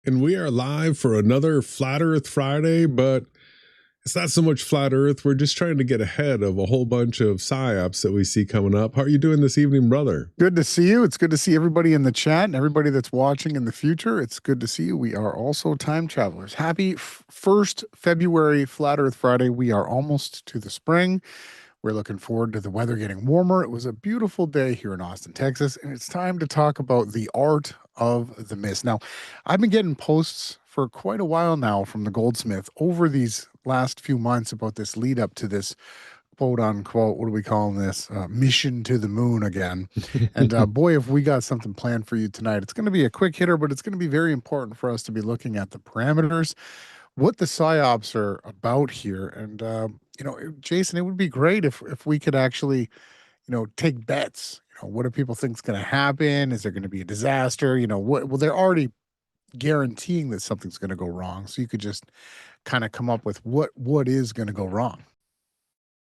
and we are live for another Flat Earth Friday, but it's not so much Flat Earth. We're just trying to get ahead of a whole bunch of psyops that we see coming up. How are you doing this evening, brother? Good to see you. It's good to see everybody in the chat and everybody that's watching in the future. It's good to see you. We are also time travelers. Happy 1st February Flat Earth Friday. We are almost to the spring. We're looking forward to the weather getting warmer. It was a beautiful day here in Austin, Texas, and it's time to talk about the art of the mist. Now, I've been getting posts for quite a while now from the Goldsmith over these last few months about this lead up to this quote unquote, what are we calling this? Mission to the moon again. And boy, if we got something planned for you tonight. It's going to be a quick hitter, but it's going to be very important for us to be looking at the parameters, what the psyops are about here. And, Jason, it would be great if we could actually, take bets. What do people think is going to happen? Is there going to be a disaster? Well, they're already guaranteeing that something's going to go wrong. So you could just kind of come up with what is going to go wrong.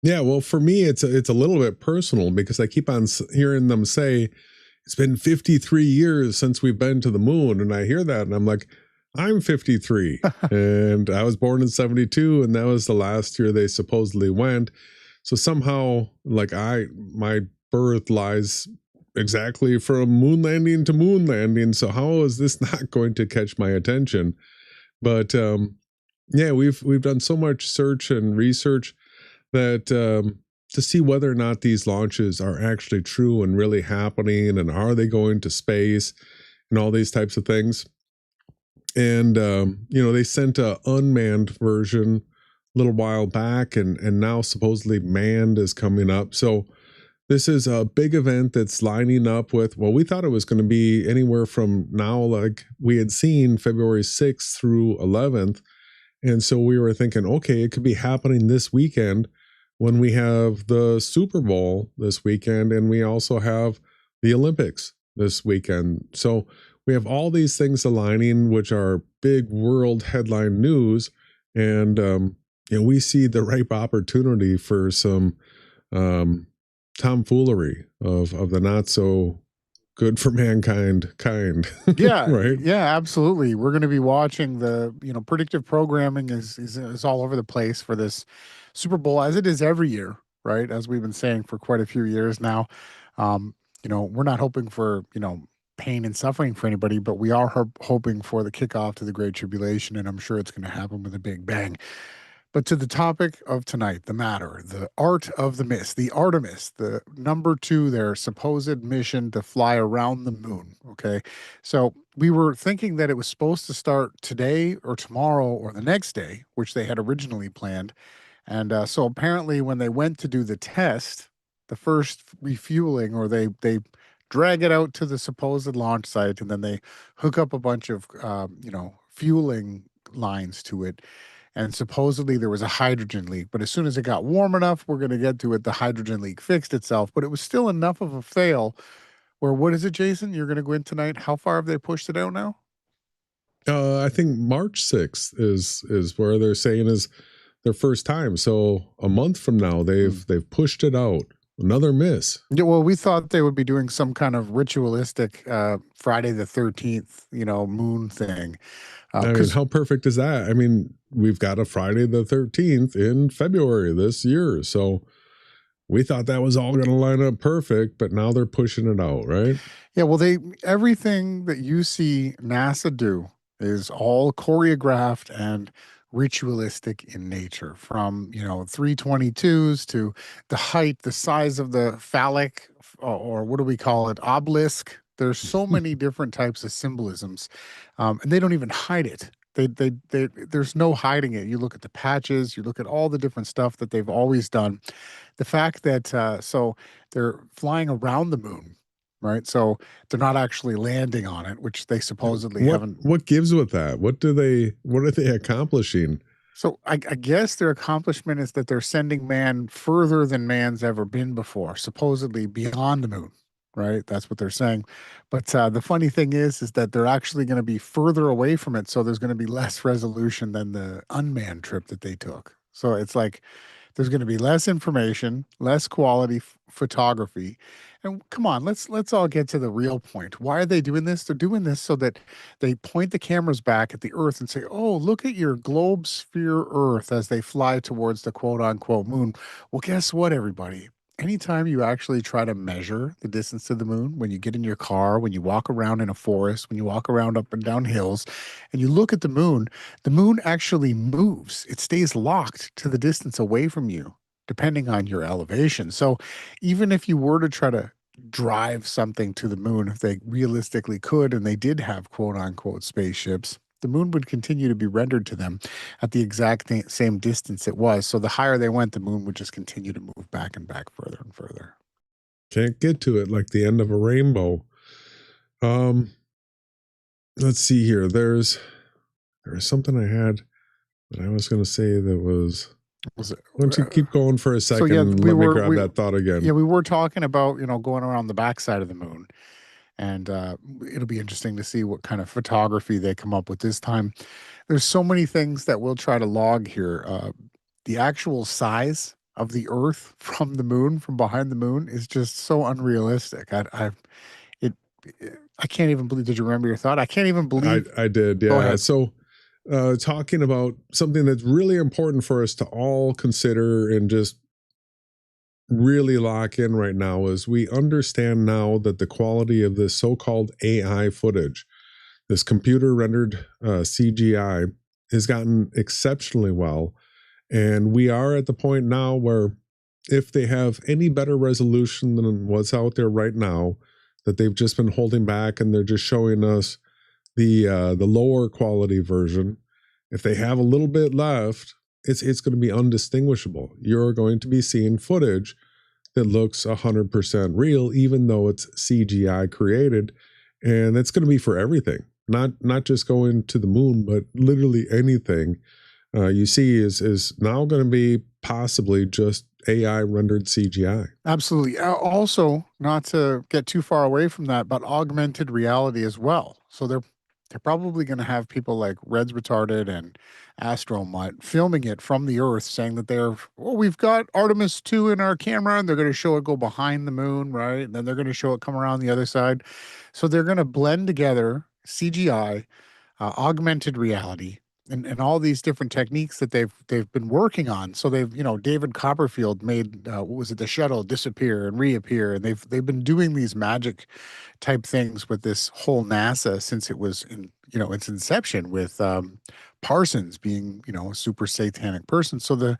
Yeah, well, for me, it's a little bit personal because I keep on hearing them say it's been 53 years since we've been to the moon, and I hear that, and I'm like, I'm 53, and I was born in 72, and that was the last year they supposedly went. So somehow, like my birth lies exactly from moon landing to moon landing. So how is this not going to catch my attention? But yeah, we've done so much search and research that to see whether or not these launches are actually true and really happening, and are they going to space and all these types of things. And they sent a unmanned version a little while back, and now supposedly manned is coming up. So this is a big event that's lining up with, well, we thought it was going to be anywhere from now, like we had seen February 6th through 11th. And so we were thinking, okay, it could be happening this weekend when we have the Super Bowl this weekend, and we also have the Olympics this weekend. So we have all these things aligning, which are big world headline news. And, we see the ripe opportunity for some tomfoolery of the not so good for mankind kind. Yeah, right. yeah, absolutely. We're going to be watching the, predictive programming is all over the place for this Super Bowl, as it is every year, right? As we've been saying for quite a few years now. We're not hoping for, pain and suffering for anybody, but we are hoping for the kickoff to the Great Tribulation, and I'm sure it's going to happen with a big bang. But to the topic of tonight, the matter, the art of the mist, the Artemis, the number 2, their supposed mission to fly around the moon. Okay. So we were thinking that it was supposed to start today or tomorrow or the next day, which they had originally planned. And so apparently when they went to do the test, the first refueling, or they drag it out to the supposed launch site, and then they hook up a bunch of, fueling lines to it. And supposedly there was a hydrogen leak. But as soon as it got warm enough, we're going to get to it, the hydrogen leak fixed itself. But it was still enough of a fail where, what is it, Jason? You're going to go in tonight. How far have they pushed it out now? I think March 6th is where they're saying is their first time. So a month from now, they've pushed it out. Another miss. Yeah, well, we thought they would be doing some kind of ritualistic Friday the 13th, moon thing. I mean, how perfect is that? I mean, we've got a Friday the 13th in February this year. So we thought that was all going to line up perfect, but now they're pushing it out, right? Yeah, well, everything that you see NASA do is all choreographed and ritualistic in nature, from 322s to the height, the size of the phallic, or what do we call it, obelisk. There's so many different types of symbolisms, and they don't even hide it. There's no hiding it. You look at the patches, you look at all the different stuff that they've always done. The fact that so they're flying around the moon, right? So they're not actually landing on it, which they supposedly haven't. What gives with that? What are they accomplishing? So I guess their accomplishment is that they're sending man further than man's ever been before, supposedly beyond the moon, right? That's what they're saying. But the funny thing is that they're actually going to be further away from it. So there's going to be less resolution than the unmanned trip that they took. So it's like There's going to be less information, less quality photography. And come on, let's all get to the real point. Why are they doing this? They're doing this so that they point the cameras back at the Earth and say, "Oh, look at your globe sphere Earth," as they fly towards the quote unquote moon. Well, guess what, everybody? Anytime you actually try to measure the distance to the moon, when you get in your car, when you walk around in a forest, when you walk around up and down hills, and you look at the moon actually moves. It stays locked to the distance away from you, depending on your elevation. So even if you were to try to drive something to the moon, if they realistically could, and they did have quote unquote spaceships, the moon would continue to be rendered to them at the exact same distance it was. So the higher they went, the moon would just continue to move back and back further and further. Can't get to it like the end of a rainbow. Um, let's see here. There was something I had that I was going to say that was. Was it? Why don't you keep going for a second yeah, and let me grab that thought again? Yeah, we were talking about going around the backside of the moon, and it'll be interesting to see what kind of photography they come up with this time. There's so many things that we'll try to log here. The actual size of the Earth from the moon, from behind the moon, is just so unrealistic. It, I can't even believe. Did you remember your thought? I can't even believe. I did, Go yeah. ahead. So, talking about something that's really important for us to all consider and just really lock in right now is we understand now that the quality of this so-called AI footage, this computer rendered CGI, has gotten exceptionally well. And we are at the point now where if they have any better resolution than what's out there right now, that they've just been holding back and they're just showing us the lower quality version. If they have a little bit left, it's going to be undistinguishable. You're going to be seeing footage that looks 100% real, even though it's CGI created, and that's going to be for everything. Not just going to the moon, but literally anything you see is now going to be possibly just AI rendered CGI. Absolutely. Also, not to get too far away from that, but augmented reality as well. So they're probably going to have people like Reds Retarded and Astromutt filming it from the Earth, saying that we've got Artemis 2 in our camera, and they're going to show it go behind the moon, right? And then they're going to show it come around the other side. So they're going to blend together CGI, augmented reality, and all these different techniques that they've been working on. So David Copperfield made what was it, the shuttle disappear and reappear, and they've been doing these magic type things with this whole NASA since it was in its inception, with Parsons being a super satanic person. So the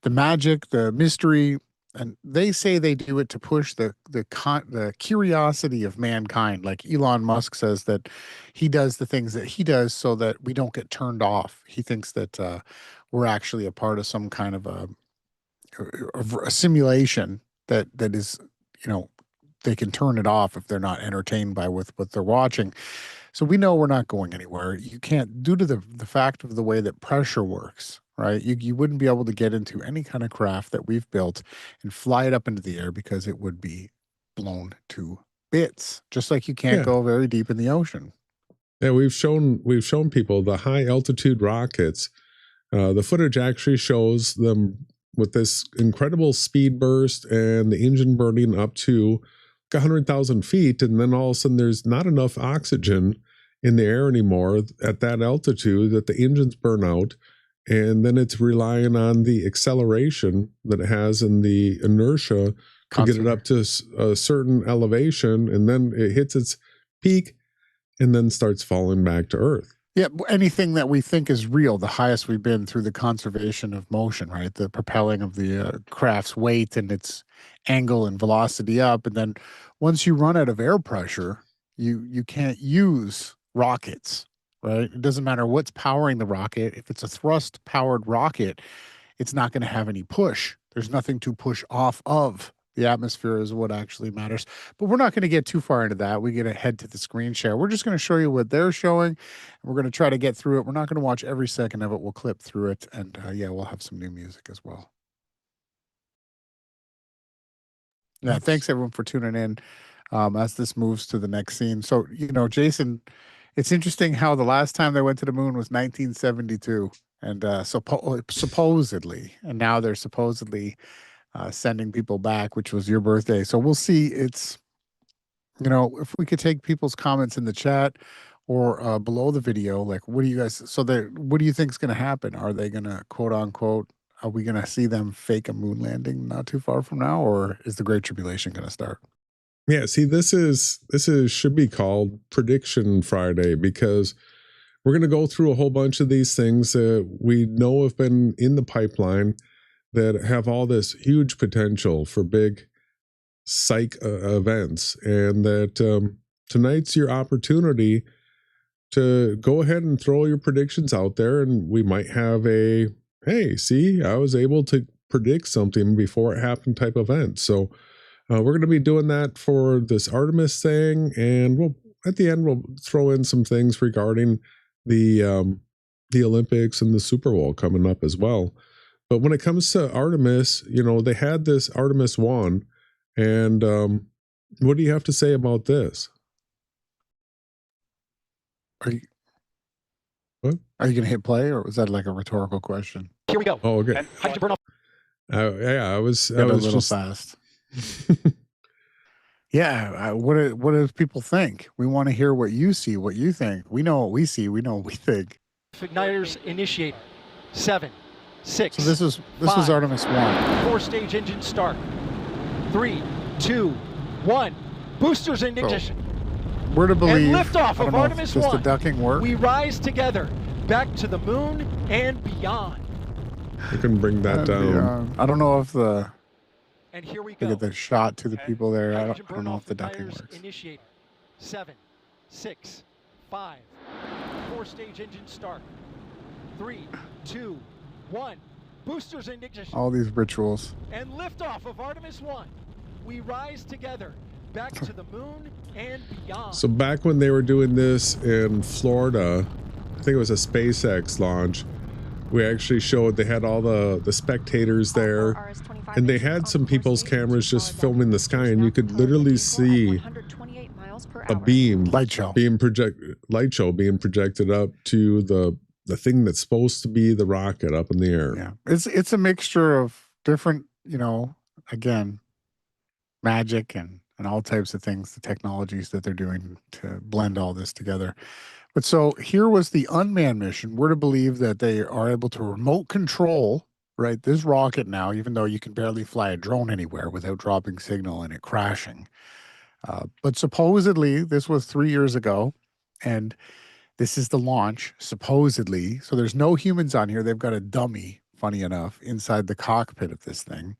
magic, the mystery, and they say they do it to push the curiosity of mankind. Like Elon Musk says that he does the things that he does so that we don't get turned off. He thinks that we're actually a part of some kind of a simulation that is, they can turn it off if they're not entertained by with what they're watching. So we know we're not going anywhere. You can't, due to the fact of the way that pressure works, right? You wouldn't be able to get into any kind of craft that we've built and fly it up into the air because it would be blown to bits, just like you can't Yeah. go very deep in the ocean. Yeah, we've shown people the high altitude rockets. The footage actually shows them with this incredible speed burst and the engine burning up to 100,000 feet, and then all of a sudden there's not enough oxygen in the air anymore at that altitude that the engines burn out, and then it's relying on the acceleration that it has and the inertia to get it up to a certain elevation, and then it hits its peak and then starts falling back to Earth. Yeah, anything that we think is real, the highest we've been through the conservation of motion, right? The propelling of the craft's weight and its angle and velocity up. And then once you run out of air pressure, you can't use rockets, right? It doesn't matter what's powering the rocket. If it's a thrust powered rocket, it's not going to have any push. There's nothing to push off of. The atmosphere is what actually matters. But we're not going to get too far into that. We get to head to the screen share. We're just going to show you what they're showing. And we're going to try to get through it. We're not going to watch every second of it. We'll clip through it. And yeah, we'll have some new music as well. Yeah, thanks everyone for tuning in as this moves to the next scene. So, Jason, it's interesting how the last time they went to the moon was 1972. and supposedly, and now they're supposedly sending people back, which was your birthday. So we'll see. It's, if we could take people's comments in the chat or below the video, like, what do you guys, what do you think is going to happen? Are they going to, quote unquote, are we going to see them fake a moon landing not too far from now, or is the Great Tribulation going to start? Yeah, see, this should be called Prediction Friday, because we're going to go through a whole bunch of these things that we know have been in the pipeline that have all this huge potential for big psych events, and that tonight's your opportunity to go ahead and throw your predictions out there, and we might have a, hey, see, I was able to predict something before it happened type event. So we're going to be doing that for this Artemis thing, and at the end we'll throw in some things regarding the Olympics and the Super Bowl coming up as well. But when it comes to Artemis, they had this Artemis 1, and what do you have to say about this? Are you What? Are you going to hit play, or was that like a rhetorical question? Here we go. Oh, okay. And hydrogen burn off. Yeah, I was a little just fast. Yeah. What do people think? We want to hear what you see, what you think. We know what we see. We know what we think. Igniters initiate. 7, 6. So this is Artemis 1. 4-stage engine start. 3, 2, 1. Boosters in ignition. We're to believe. And liftoff of Artemis 1. Does the ducking work? We rise together back to the moon and beyond. I can bring that down. I don't know if And here we they go. get the shot to the people there. I Hydrogen don't know burn if the off ducking igniters works. Initiate. 7, 6, 5. 4-stage engine start. 3, 2, 1. Boosters in ignition. All these rituals. And liftoff of Artemis 1. We rise together back to the moon and beyond. So back when they were doing this in Florida, I think it was a SpaceX launch, we actually showed they had all the spectators there, and they had some people's cameras just filming the sky, and you could literally see a light show being projected up to the thing that's supposed to be the rocket up in the air. Yeah, it's a mixture of different, again, magic and all types of things, the technologies that they're doing to blend all this together. But so here was the unmanned mission. We're to believe that they are able to remote control, right, this rocket now, even though you can barely fly a drone anywhere without dropping signal and it crashing. But supposedly this was 3 years ago, and this is the launch, supposedly. So there's no humans on here. They've got a dummy, funny enough, inside the cockpit of this thing.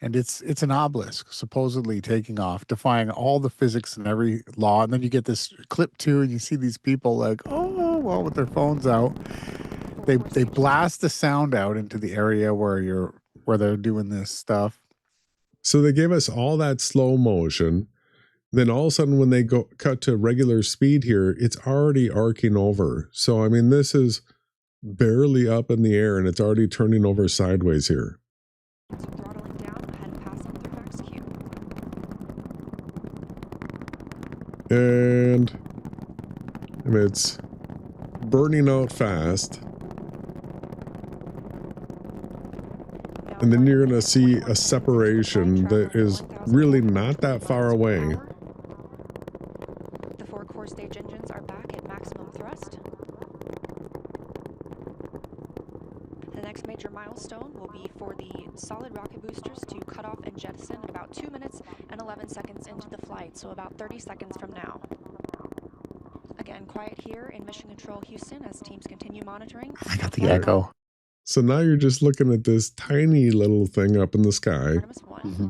And it's an obelisk supposedly taking off, defying all the physics and every law. And then you get this clip too, and you see these people like, oh, well, with their phones out. They blast the sound out into the area where they're doing this stuff. So they gave us all that slow motion. Then all of a sudden when they cut to regular speed here, it's already arcing over. So I mean, this is barely up in the air and it's already turning over sideways here. Throttling down ahead of passing through max Q. And I mean, it's burning out fast. And then you're going to see a separation that is really not that far away. The 4 core stage engines are back at maximum thrust. The next major milestone will be for the solid rocket boosters to cut off and jettison at about 2 minutes and 11 seconds into the flight, so about 30 seconds from now. Again, quiet here in Mission Control Houston as teams continue monitoring. I got the echo. So now you're just looking at this tiny little thing up in the sky. Artemis 1. Mm-hmm.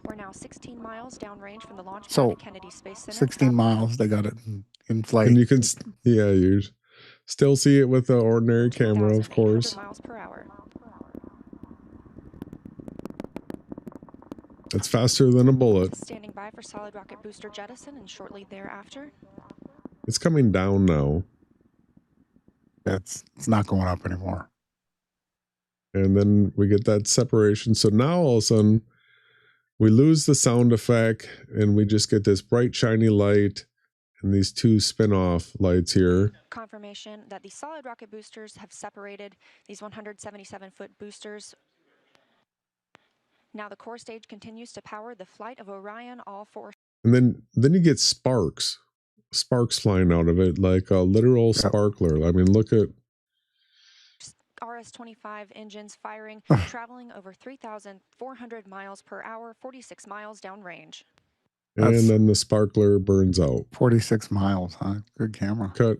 We're now 16 miles downrange from the launch pad So, at Kennedy Space Center. 16 miles, they got it in flight. And you can, yeah, you still see it with the ordinary camera, of 2,800 course. miles per hour. It's faster than a bullet. Standing by for solid rocket booster jettison and shortly thereafter. It's coming down now. It's not going up anymore. And then we get that separation. So now all of a sudden we lose the sound effect and we just get this bright shiny light and these two spin-off lights here. Confirmation that the solid rocket boosters have separated these 177-foot boosters. Now the core stage continues to power the flight of Orion, all four. And then you get sparks flying out of it, like a literal sparkler. I mean, look at RS-25 engines firing, traveling over 3,400 miles per hour, 46 miles downrange. And then the sparkler burns out. 46 miles, huh? Good camera. Cut.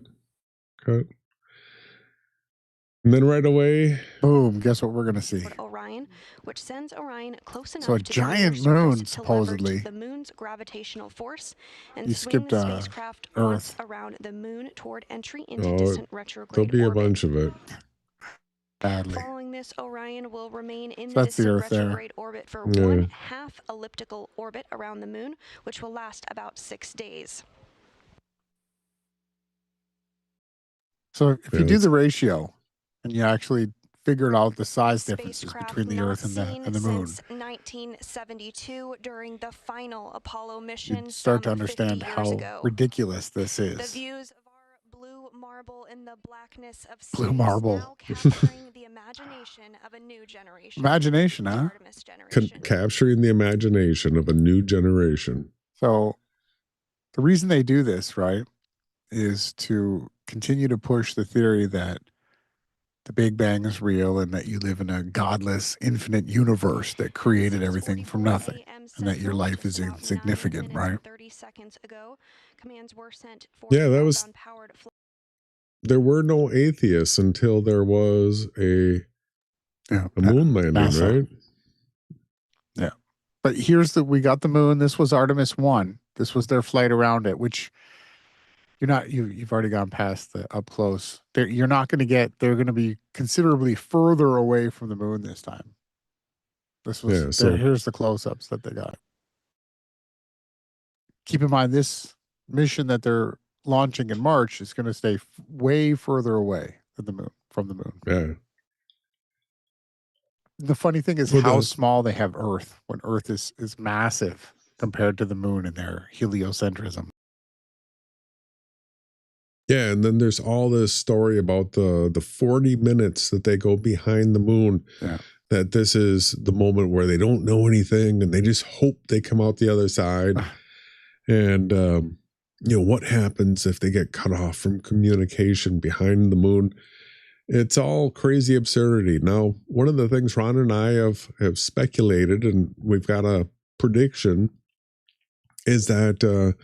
And then right away, boom, guess what we're going to see? Orion, which sends Orion close enough So a to giant the lunar moon, surface to supposedly. leverage the moon's gravitational force and You swing skipped, the spacecraft once Earth. around the moon toward entry into distant retrograde there'll be orbit. a bunch of it. Badly. Following this, Orion will remain in So the that's the distant Earth there. retrograde orbit for 1/2 elliptical orbit around the moon, which will last about 6 days. So if you do the ratio and you actually figured out the size differences Spacecraft between the Earth and the moon, since 1972 during the final Apollo mission, you start to some understand 50 years how ago. ridiculous this The is. views of our blue marble in the blackness of Blue space marble. now capturing the imagination of a new generation. Imagination, The huh? Artemis generation. Capturing the imagination of a new generation. So the reason they do this, right, is to continue to push the theory that the Big Bang is real and that you live in a godless, infinite universe that created everything from nothing, and that your life is insignificant, right? 30 seconds ago, commands were sent for Yeah, that was. There were no atheists until there was a moon landing, NASA. right? Yeah. But we got the moon. This was Artemis 1. This was their flight around it, which you've already gone past the up close. You're not going to they're going to be considerably further away from the moon this time. Here's the close-ups that they got. Keep in mind, this mission that they're launching in March is going to stay way further away from the moon. Yeah. The funny thing is how small they have Earth when Earth is massive compared to the moon in their heliocentrism. Yeah, and then there's all this story about the 40 minutes that they go behind the moon. Yeah. That this is the moment where they don't know anything and they just hope they come out the other side. And what happens if they get cut off from communication behind the moon? It's all crazy absurdity. Now, one of the things Ron and I have speculated, and we've got a prediction, is that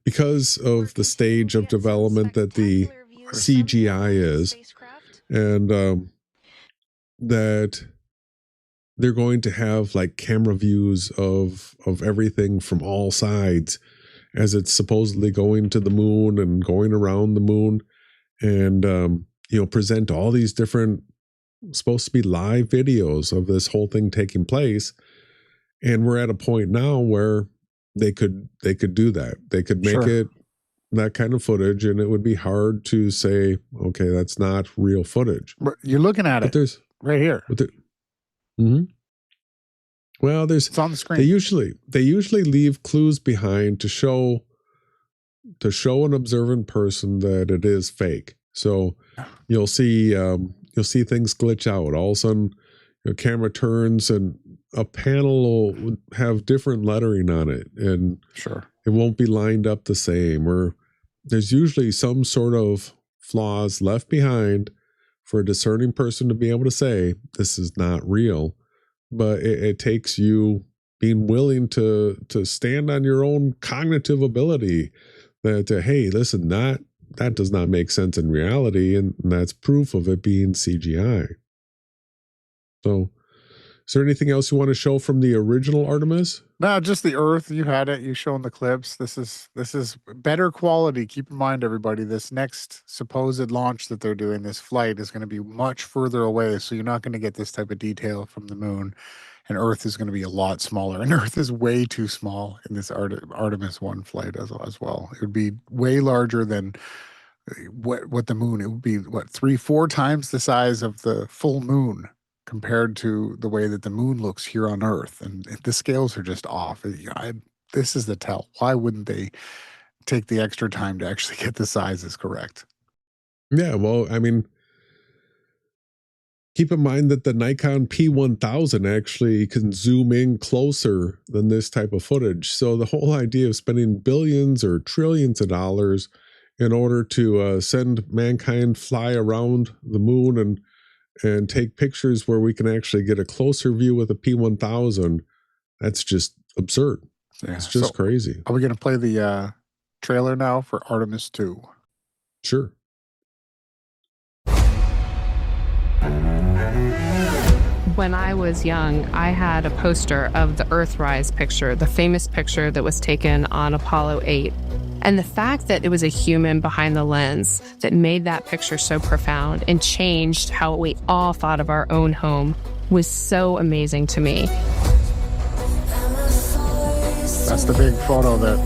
because of the stage of development that the CGI is, and that they're going to have like camera views of everything from all sides as it's supposedly going to the moon and going around the moon, and present all these different supposed to be live videos of this whole thing taking place. And we're at a point now where they could do that. They could make it that kind of footage, and it would be hard to say, okay, that's not real footage. But you're looking at it right here. Well, it's on the screen. They usually leave clues behind to show an observant person that it is fake. So you'll see things glitch out. All of a sudden, your camera turns and a panel will have different lettering on it, and it won't be lined up the same. Or there's usually some sort of flaws left behind for a discerning person to be able to say this is not real. But it takes you being willing to stand on your own cognitive ability that hey, listen, that does not make sense in reality, and that's proof of it being CGI. So, is there anything else you want to show from the original Artemis? No, just the Earth. You had it. You shown the clips. This is better quality. Keep in mind, everybody, this next supposed launch that they're doing, this flight, is going to be much further away. So you're not going to get this type of detail from the moon, and Earth is going to be a lot smaller. And Earth is way too small in this Artemis 1 flight as well. It would be way larger than what the moon. It would be 3-4 times the size of the full moon, compared to the way that the moon looks here on Earth. And the scales are just off. This is the tell. Why wouldn't they take the extra time to actually get the sizes correct. Yeah, well, I mean, keep in mind that the Nikon P1000 actually can zoom in closer than this type of footage. So the whole idea of spending billions or trillions of dollars in order to send mankind fly around the moon and take pictures where we can actually get a closer view with a P1000, that's just absurd. Yeah, It's just crazy. Are we going to play the trailer now for Artemis 2? Sure. When I was young, I had a poster of the Earthrise picture, the famous picture that was taken on Apollo 8. And the fact that it was a human behind the lens that made that picture so profound and changed how we all thought of our own home was so amazing to me. That's the big photo that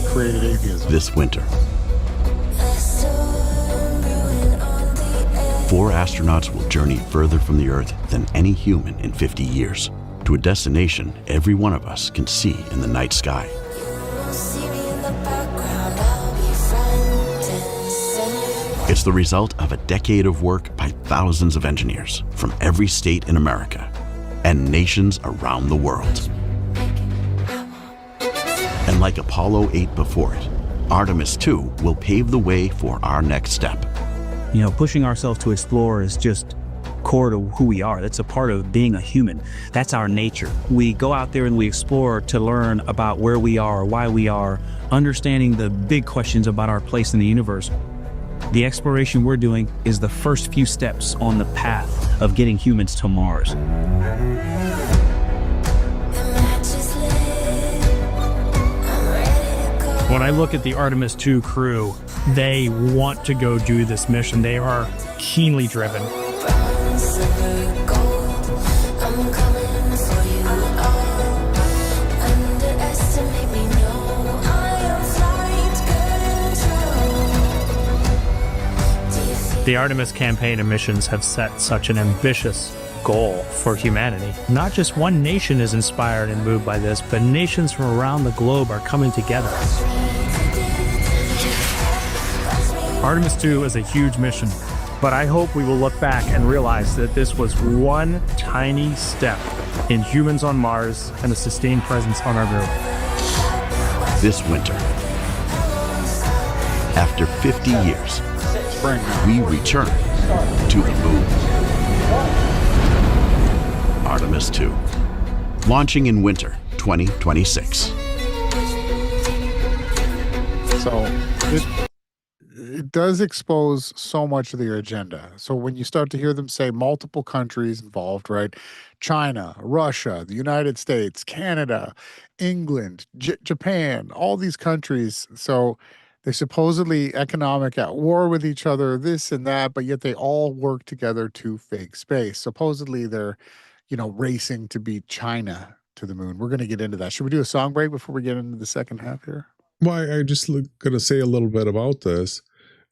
created atheism. This winter, 4 astronauts will journey further from the Earth than any human in 50 years, to a destination every one of us can see in the night sky. It's the result of a decade of work by thousands of engineers from every state in America and nations around the world. And like Apollo 8 before it, Artemis 2 will pave the way for our next step. You know, pushing ourselves to explore is just core to who we are. That's a part of being a human. That's our nature. We go out there and we explore to learn about where we are, why we are, understanding the big questions about our place in the universe. The exploration we're doing is the first few steps on the path of getting humans to Mars. When I look at the Artemis 2 crew, they want to go do this mission. They are keenly driven. The Artemis campaign and missions have set such an ambitious goal for humanity. Not just one nation is inspired and moved by this, but nations from around the globe are coming together. Artemis 2 is a huge mission, but I hope we will look back and realize that this was one tiny step in humans on Mars and a sustained presence on our moon. This winter, after 50 years, we return to the moon. Artemis 2, launching in winter 2026. So it does expose so much of their agenda. So when you start to hear them say multiple countries involved, right? China, Russia, the United States, Canada, England, Japan, all these countries. So they're supposedly economic at war with each other, this and that, but yet they all work together to fake space. Supposedly they're, racing to beat China to the moon. We're going to get into that. Should we do a song break before we get into the second half here? Well, I just going to say a little bit about this.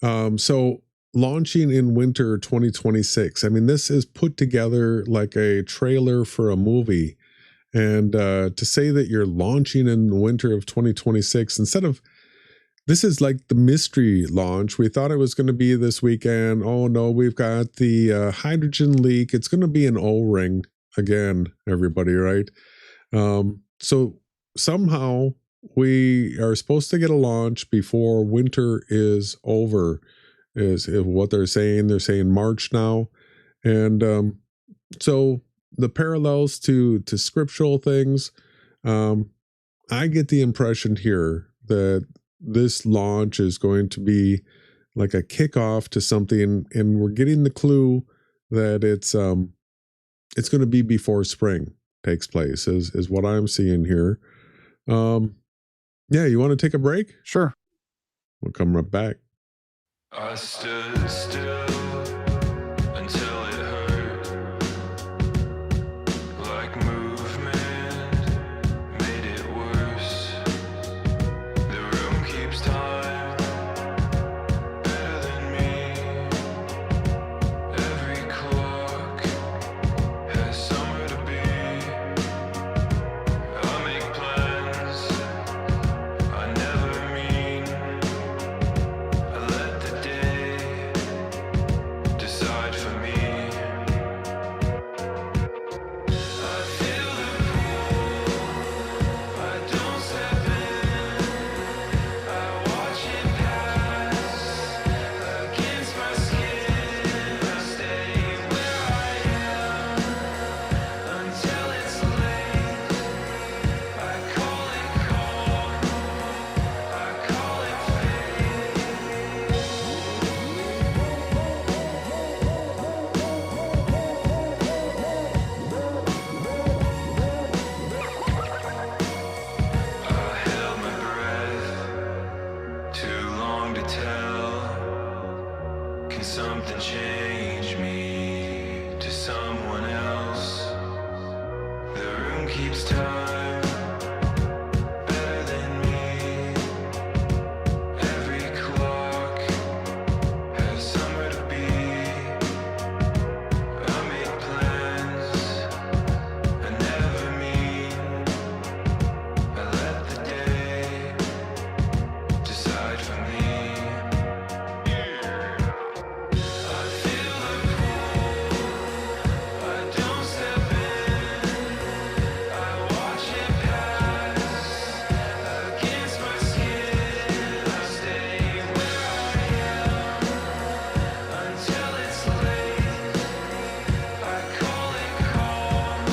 So launching in winter 2026. I mean, this is put together like a trailer for a movie. And to say that you're launching in the winter of 2026, this is like the mystery launch. We thought it was going to be this weekend. Oh no, we've got the hydrogen leak. It's going to be an O-ring again, everybody, right? So somehow we are supposed to get a launch before winter is over, is what they're saying. They're saying March now. And so the parallels to scriptural things, I get the impression here that this launch is going to be like a kickoff to something, and we're getting the clue that it's going to be before spring takes place, is what I'm seeing here. Yeah, you want to take a break? Sure. We'll come right back. I stood still until it hurt, like movement made it worse. The room keeps time better than me. Every clock has somewhere to be. I make plans I never mean. something change me to someone else? The room keeps time better than me. Every clock has somewhere to be. I make plans I never mean. I let the day decide for me. I feel the pull, I don't step in. I watch it pass against my skin. I stay where I am until it's late. I call it calm,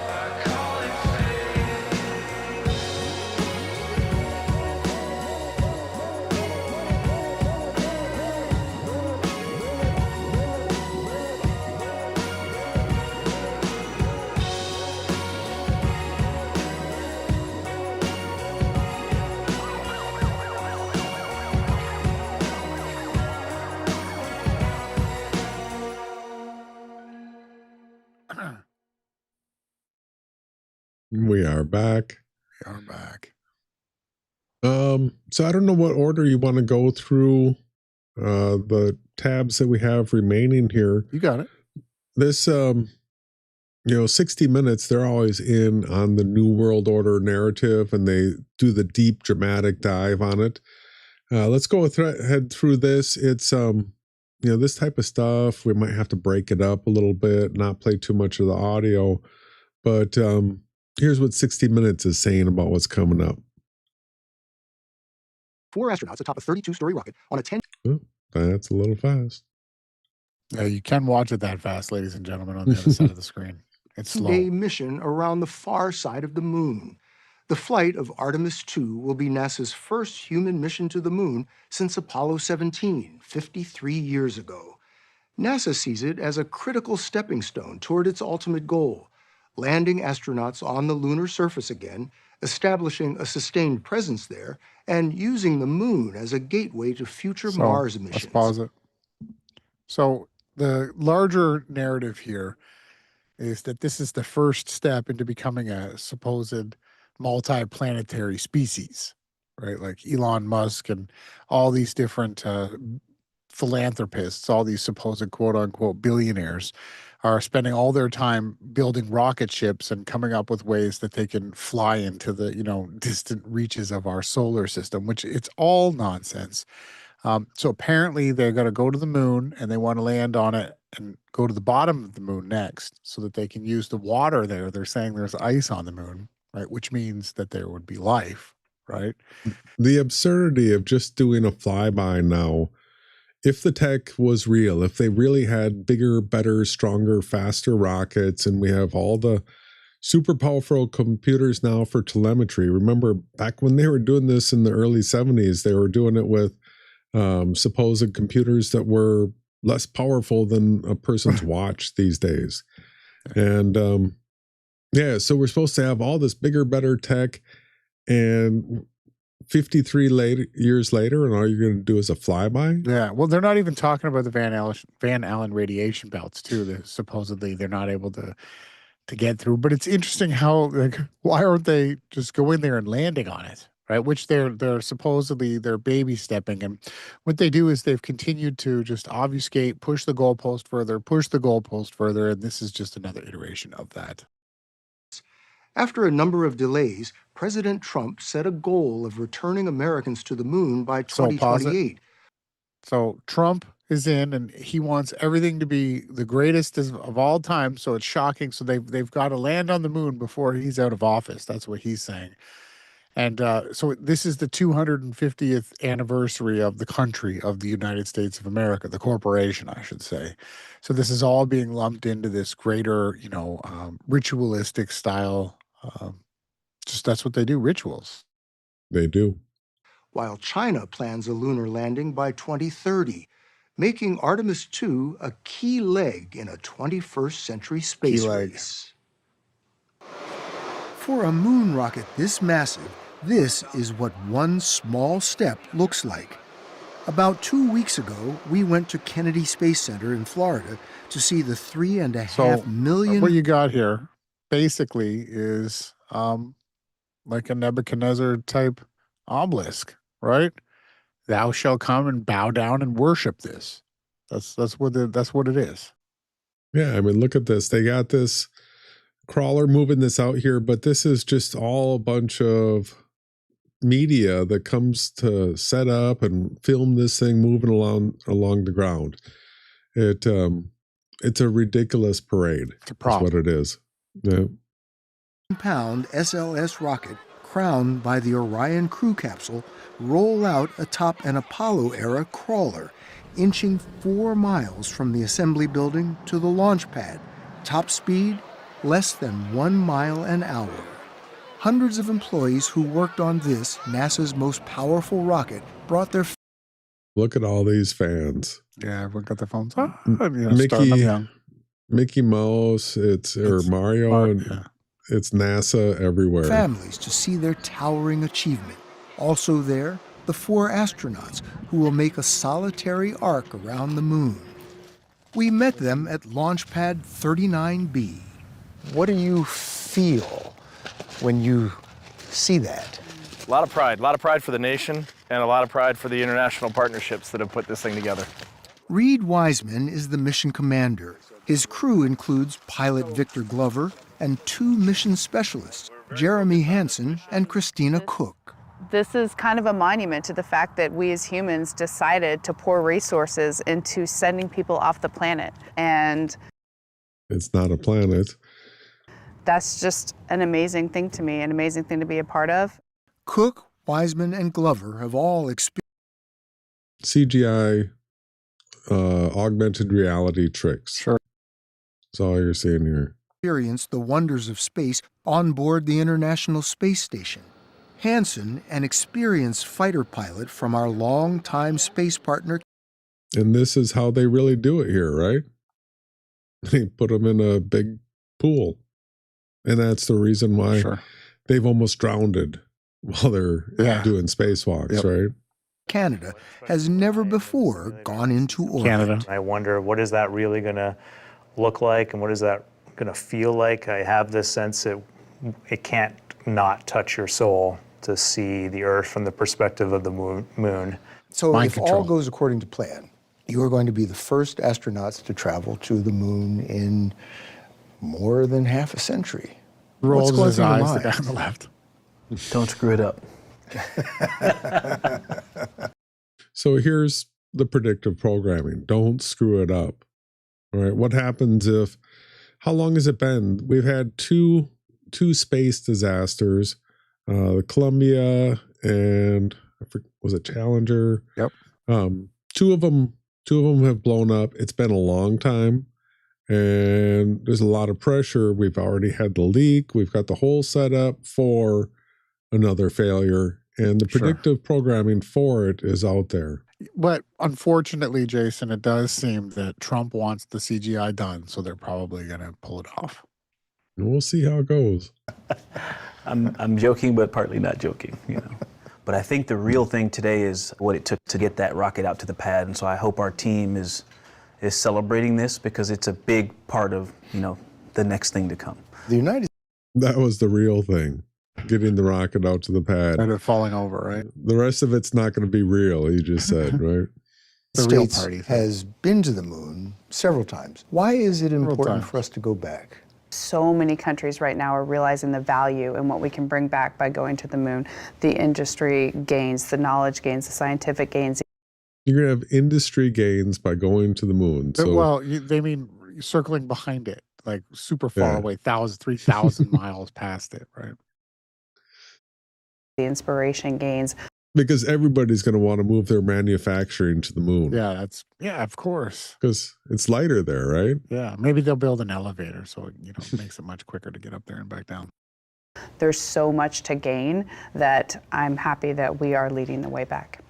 I call it fate. We are back. We are back. So I don't know what order you want to go through the tabs that we have remaining here. You got it. This 60 Minutes, they're always in on the New World Order narrative, and they do the deep dramatic dive on it. Let's go head through this. It's this type of stuff, we might have to break it up a little bit, not play too much of the audio, but here's what 60 Minutes is saying about what's coming up. 4 astronauts atop a 32-story rocket on a 10. Oh, that's a little fast. Yeah, you can watch it that fast, ladies and gentlemen, on the other side of the screen. It's slow. Day mission around the far side of the moon. The flight of Artemis 2 will be NASA's first human mission to the moon since Apollo 17, 53 years ago. NASA sees it as a critical stepping stone toward its ultimate goal, landing astronauts on the lunar surface again, establishing a sustained presence there, and using the moon as a gateway to future Mars missions. Let's pause it. So the larger narrative here is that this is the first step into becoming a supposed multi-planetary species, right? Like Elon Musk and all these different philanthropists, all these supposed quote-unquote billionaires are spending all their time building rocket ships and coming up with ways that they can fly into the, distant reaches of our solar system, which it's all nonsense. So apparently they're going to go to the moon and they want to land on it and go to the bottom of the moon next so that they can use the water there. They're saying there's ice on the moon, right? Which means that there would be life, right? The absurdity of just doing a flyby now, if the tech was real, if they really had bigger, better, stronger, faster rockets, and we have all the super powerful computers now for telemetry. Remember back when they were doing this in the early 70s, they were doing it with supposed computers that were less powerful than a person's watch these days. And so we're supposed to have all this bigger, better tech, and 53 years later, and all you're going to do is a flyby? Yeah, well, they're not even talking about the Van Allen radiation belts, too. That supposedly they're not able to get through. But it's interesting how, why aren't they just going there and landing on it, right? Which they're supposedly they're baby stepping, and what they do is they've continued to just obfuscate, push the goalpost further, and this is just another iteration of that. After a number of delays, President Trump set a goal of returning Americans to the moon by 2028. So Trump is in, and he wants everything to be the greatest of all time. So it's shocking. So they've got to land on the moon before he's out of office. That's what he's saying. And so this is the 250th anniversary of the country of the United States of America, the corporation, I should say. So this is all being lumped into this greater, ritualistic style. Just that's what they do, rituals. They do. While China plans a lunar landing by 2030, making Artemis 2 a key leg in a 21st century space race. For a moon rocket this massive, this is what one small step looks like. About 2 weeks ago, we went to Kennedy Space Center in Florida to see the 3.5 million. What you got here basically is like a Nebuchadnezzar type obelisk, right? Thou shalt come and bow down and worship this. That's what it is. Yeah, I mean, look at this. They got this crawler moving this out here, but this is just all a bunch of media that comes to set up and film this thing moving along the ground. It's a ridiculous parade. It's a prop. That's what it is. Yeah. Pound SLS rocket crowned by the Orion crew capsule roll out atop an Apollo-era crawler, inching 4 miles from the assembly building to the launch pad. Top speed, less than 1 mile an hour. Hundreds of employees who worked on this, NASA's most powerful rocket, brought their... Look at all these fans. Yeah, everyone got their phones. Starting them young. Mickey Mouse, or Mario, and it's NASA everywhere. Families to see their towering achievement. Also there, the 4 astronauts who will make a solitary arc around the moon. We met them at Launch Pad 39B. What do you feel when you see that? A lot of pride for the nation, and a lot of pride for the international partnerships that have put this thing together. Reed Wiseman is the mission commander. His crew includes pilot Victor Glover and 2 mission specialists, Jeremy Hansen and Christina Cook. This is kind of a monument to the fact that we as humans decided to pour resources into sending people off the planet. And it's not a planet. That's just an amazing thing to me, an amazing thing to be a part of. Cook, Wiseman, and Glover have all experienced CGI augmented reality tricks. Sure. That's all you're seeing here. Experienced the wonders of space on board the International Space Station. Hansen, an experienced fighter pilot from our longtime space partner. And this is how they really do it here, right? They put them in a big pool. And that's the reason why they've almost drowned while they're doing spacewalks, right? Canada has never before gone into orbit. I wonder, what is that really going to look like, and what is that going to feel like? I have this sense that it can't not touch your soul to see the Earth from the perspective of the moon. So if all goes according to plan, you are going to be the first astronauts to travel to the moon in more than half a century. Rolls his eyes, the guy on the left. Don't screw it up. So here's the predictive programming. Don't screw it up. All right. What happens if, how long has it been? We've had two space disasters, the Columbia and was it Challenger? Yep. Two of them have blown up. It's been a long time. And there's a lot of pressure. We've already had the leak. We've got the whole setup for another failure. And the predictive programming for it is out there. But unfortunately, Jason, it does seem that Trump wants the CGI done, so they're probably going to pull it off. And we'll see how it goes. I'm joking, but partly not joking, you know. But I think the real thing today is what it took to get that rocket out to the pad. And so I hope our team is celebrating this, because it's a big part of, you know, the next thing to come. That was the real thing, getting the rocket out to the pad. And it falling over, right? The rest of it's not going to be real, he just said, right? The States has been to the moon several times. Why is it important for us to go back? So many countries right now are realizing the value and what we can bring back by going to the moon. The industry gains, the knowledge gains, the scientific gains. You're going to have industry gains by going to the moon. So, well, they mean circling behind it, like super far away, 3,000 miles past it, right? The inspiration gains. Because everybody's going to want to move their manufacturing to the moon. Yeah, of course. Because it's lighter there, right? Yeah, maybe they'll build an elevator so it makes it much quicker to get up there and back down. There's so much to gain that I'm happy that we are leading the way back.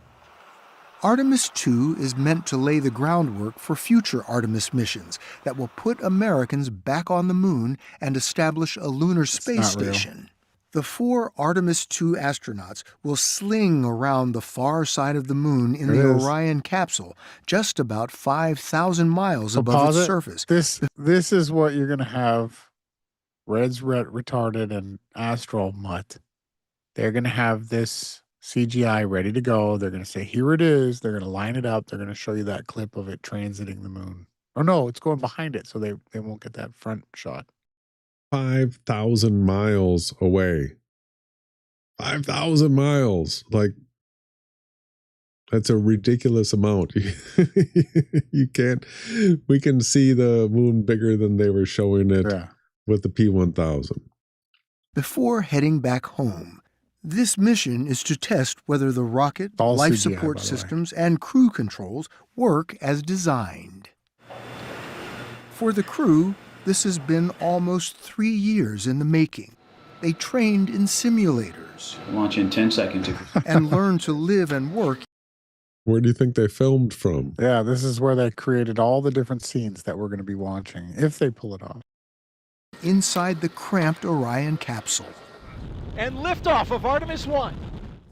Artemis 2 is meant to lay the groundwork for future Artemis missions that will put Americans back on the moon and establish a lunar space station. The 4 Artemis II astronauts will sling around the far side of the moon in the Orion capsule, just about 5,000 miles above its surface. This is what you're going to have Reds, Retarded, and Astral Mutt. They're going to have this CGI ready to go. They're going to say, here it is. They're going to line it up. They're going to show you that clip of it transiting the moon. Oh, no, it's going behind it, so they won't get that front shot. 5,000 miles away. 5,000 miles. Like, that's a ridiculous amount. You can't, we can see the moon bigger than they were showing it with the P1000. Before heading back home, this mission is to test whether the rocket, life support systems, and crew controls work as designed. For the crew, this has been almost 3 years in the making. They trained in simulators. Launch in 10 seconds. And learned to live and work. Where do you think they filmed from? Yeah, this is where they created all the different scenes that we're going to be watching, if they pull it off. Inside the cramped Orion capsule. And liftoff of Artemis 1.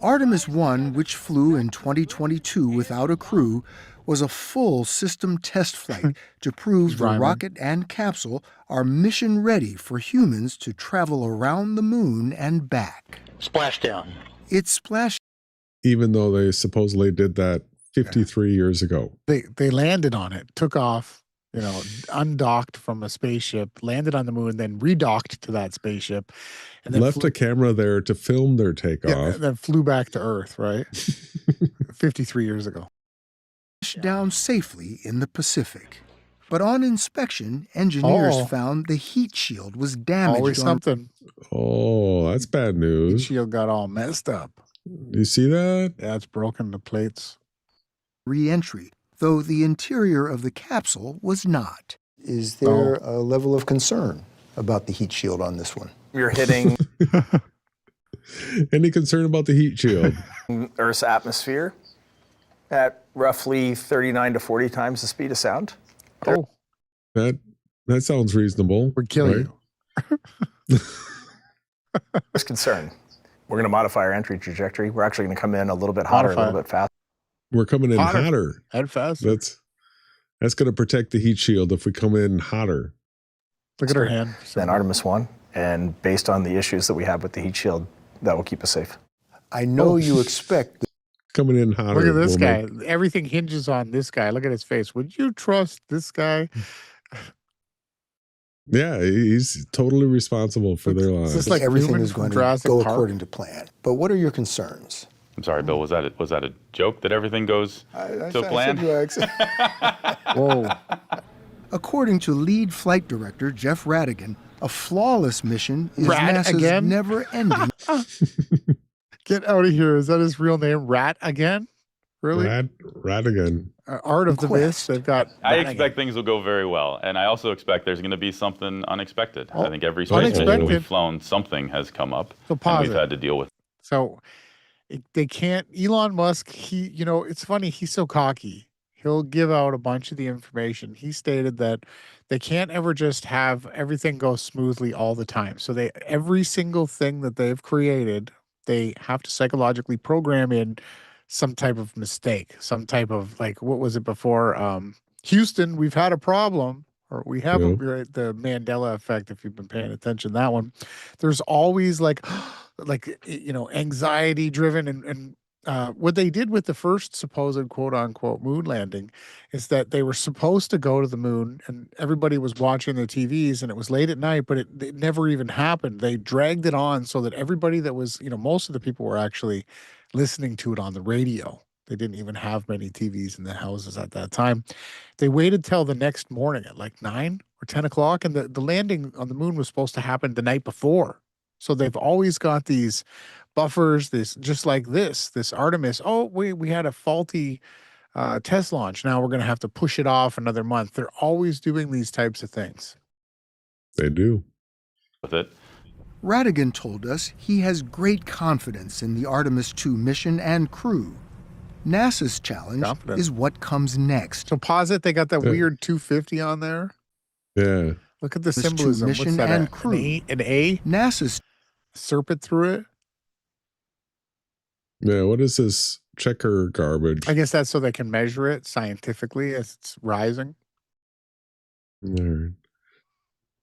Artemis 1, which flew in 2022 without a crew, was a full system test flight to prove the rocket and capsule are mission ready for humans to travel around the moon and back. Splashdown. It splashed. Even though they supposedly did that 53 years ago. They landed on it, took off, undocked from a spaceship, landed on the moon, then redocked to that spaceship. And then left a camera there to film their takeoff. Yeah, then flew back to Earth, right? 53 years ago. Down safely in the Pacific. But on inspection, engineers found the heat shield was damaged. Always something. Oh, that's bad news. Heat shield got all messed up. You see that? Yeah, it's broken, the plates. Re-entry, though the interior of the capsule was not. Is there a level of concern about the heat shield on this one? You're hitting Any concern about the heat shield? Earth's atmosphere at roughly 39 to 40 times the speed of sound. That sounds reasonable. We'd kill you. There's concern. We're going to modify our entry trajectory. We're actually going to come in a little bit hotter, a little bit faster. We're coming in hotter. And faster. That's going to protect the heat shield if we come in hotter. Look at her hand. Than Artemis 1. And based on the issues that we have with the heat shield, that will keep us safe. I know you expect... Coming in hotter. Look at this guy. Everything hinges on this guy. Look at his face. Would you trust this guy? Yeah, he's totally responsible for their lives. It's like everything is going to go according to plan. But what are your concerns? I'm sorry, Bill. Was that a joke that everything goes to plan? Whoa. According to lead flight director Jeff Radigan, a flawless mission is NASA's never-ending. Get out of here. Is that his real name? Rat again? Really? Radigan. Art of the Mist. They've got. I expect things will go very well, and I also expect there's going to be something unexpected. I think every space mission we've flown, something has come up, and we've had to deal with. So they can't. Elon Musk. It's funny. He's so cocky. He'll give out a bunch of the information. He stated that they can't ever just have everything go smoothly all the time. So every single thing that they've created, they have to psychologically program in some type of mistake, some type of, like, what was it before? Houston, we've had a problem, or we have the Mandela effect, if you've been paying attention, that one. There's always anxiety driven. And what they did with the first supposed quote unquote moon landing is that they were supposed to go to the moon and everybody was watching their TVs and it was late at night, but it never even happened. They dragged it on so that everybody that was, most of the people were actually listening to it on the radio. They didn't even have many TVs in the houses at that time. They waited till the next morning at like 9 or 10 o'clock, and the landing on the moon was supposed to happen the night before. So they've always got these buffers, just like this Artemis. Oh, we had a faulty test launch. Now we're going to have to push it off another month. They're always doing these types of things. They do. With it. Radigan told us he has great confidence in the Artemis II mission and crew. NASA's challenge is what comes next. So posit, they got that weird 250 on there. Yeah. Look at the symbolism. Mission What's that? And crew. An A? NASA's serpent through it. Yeah, what is this checker garbage? I guess that's so they can measure it scientifically as it's rising. All right.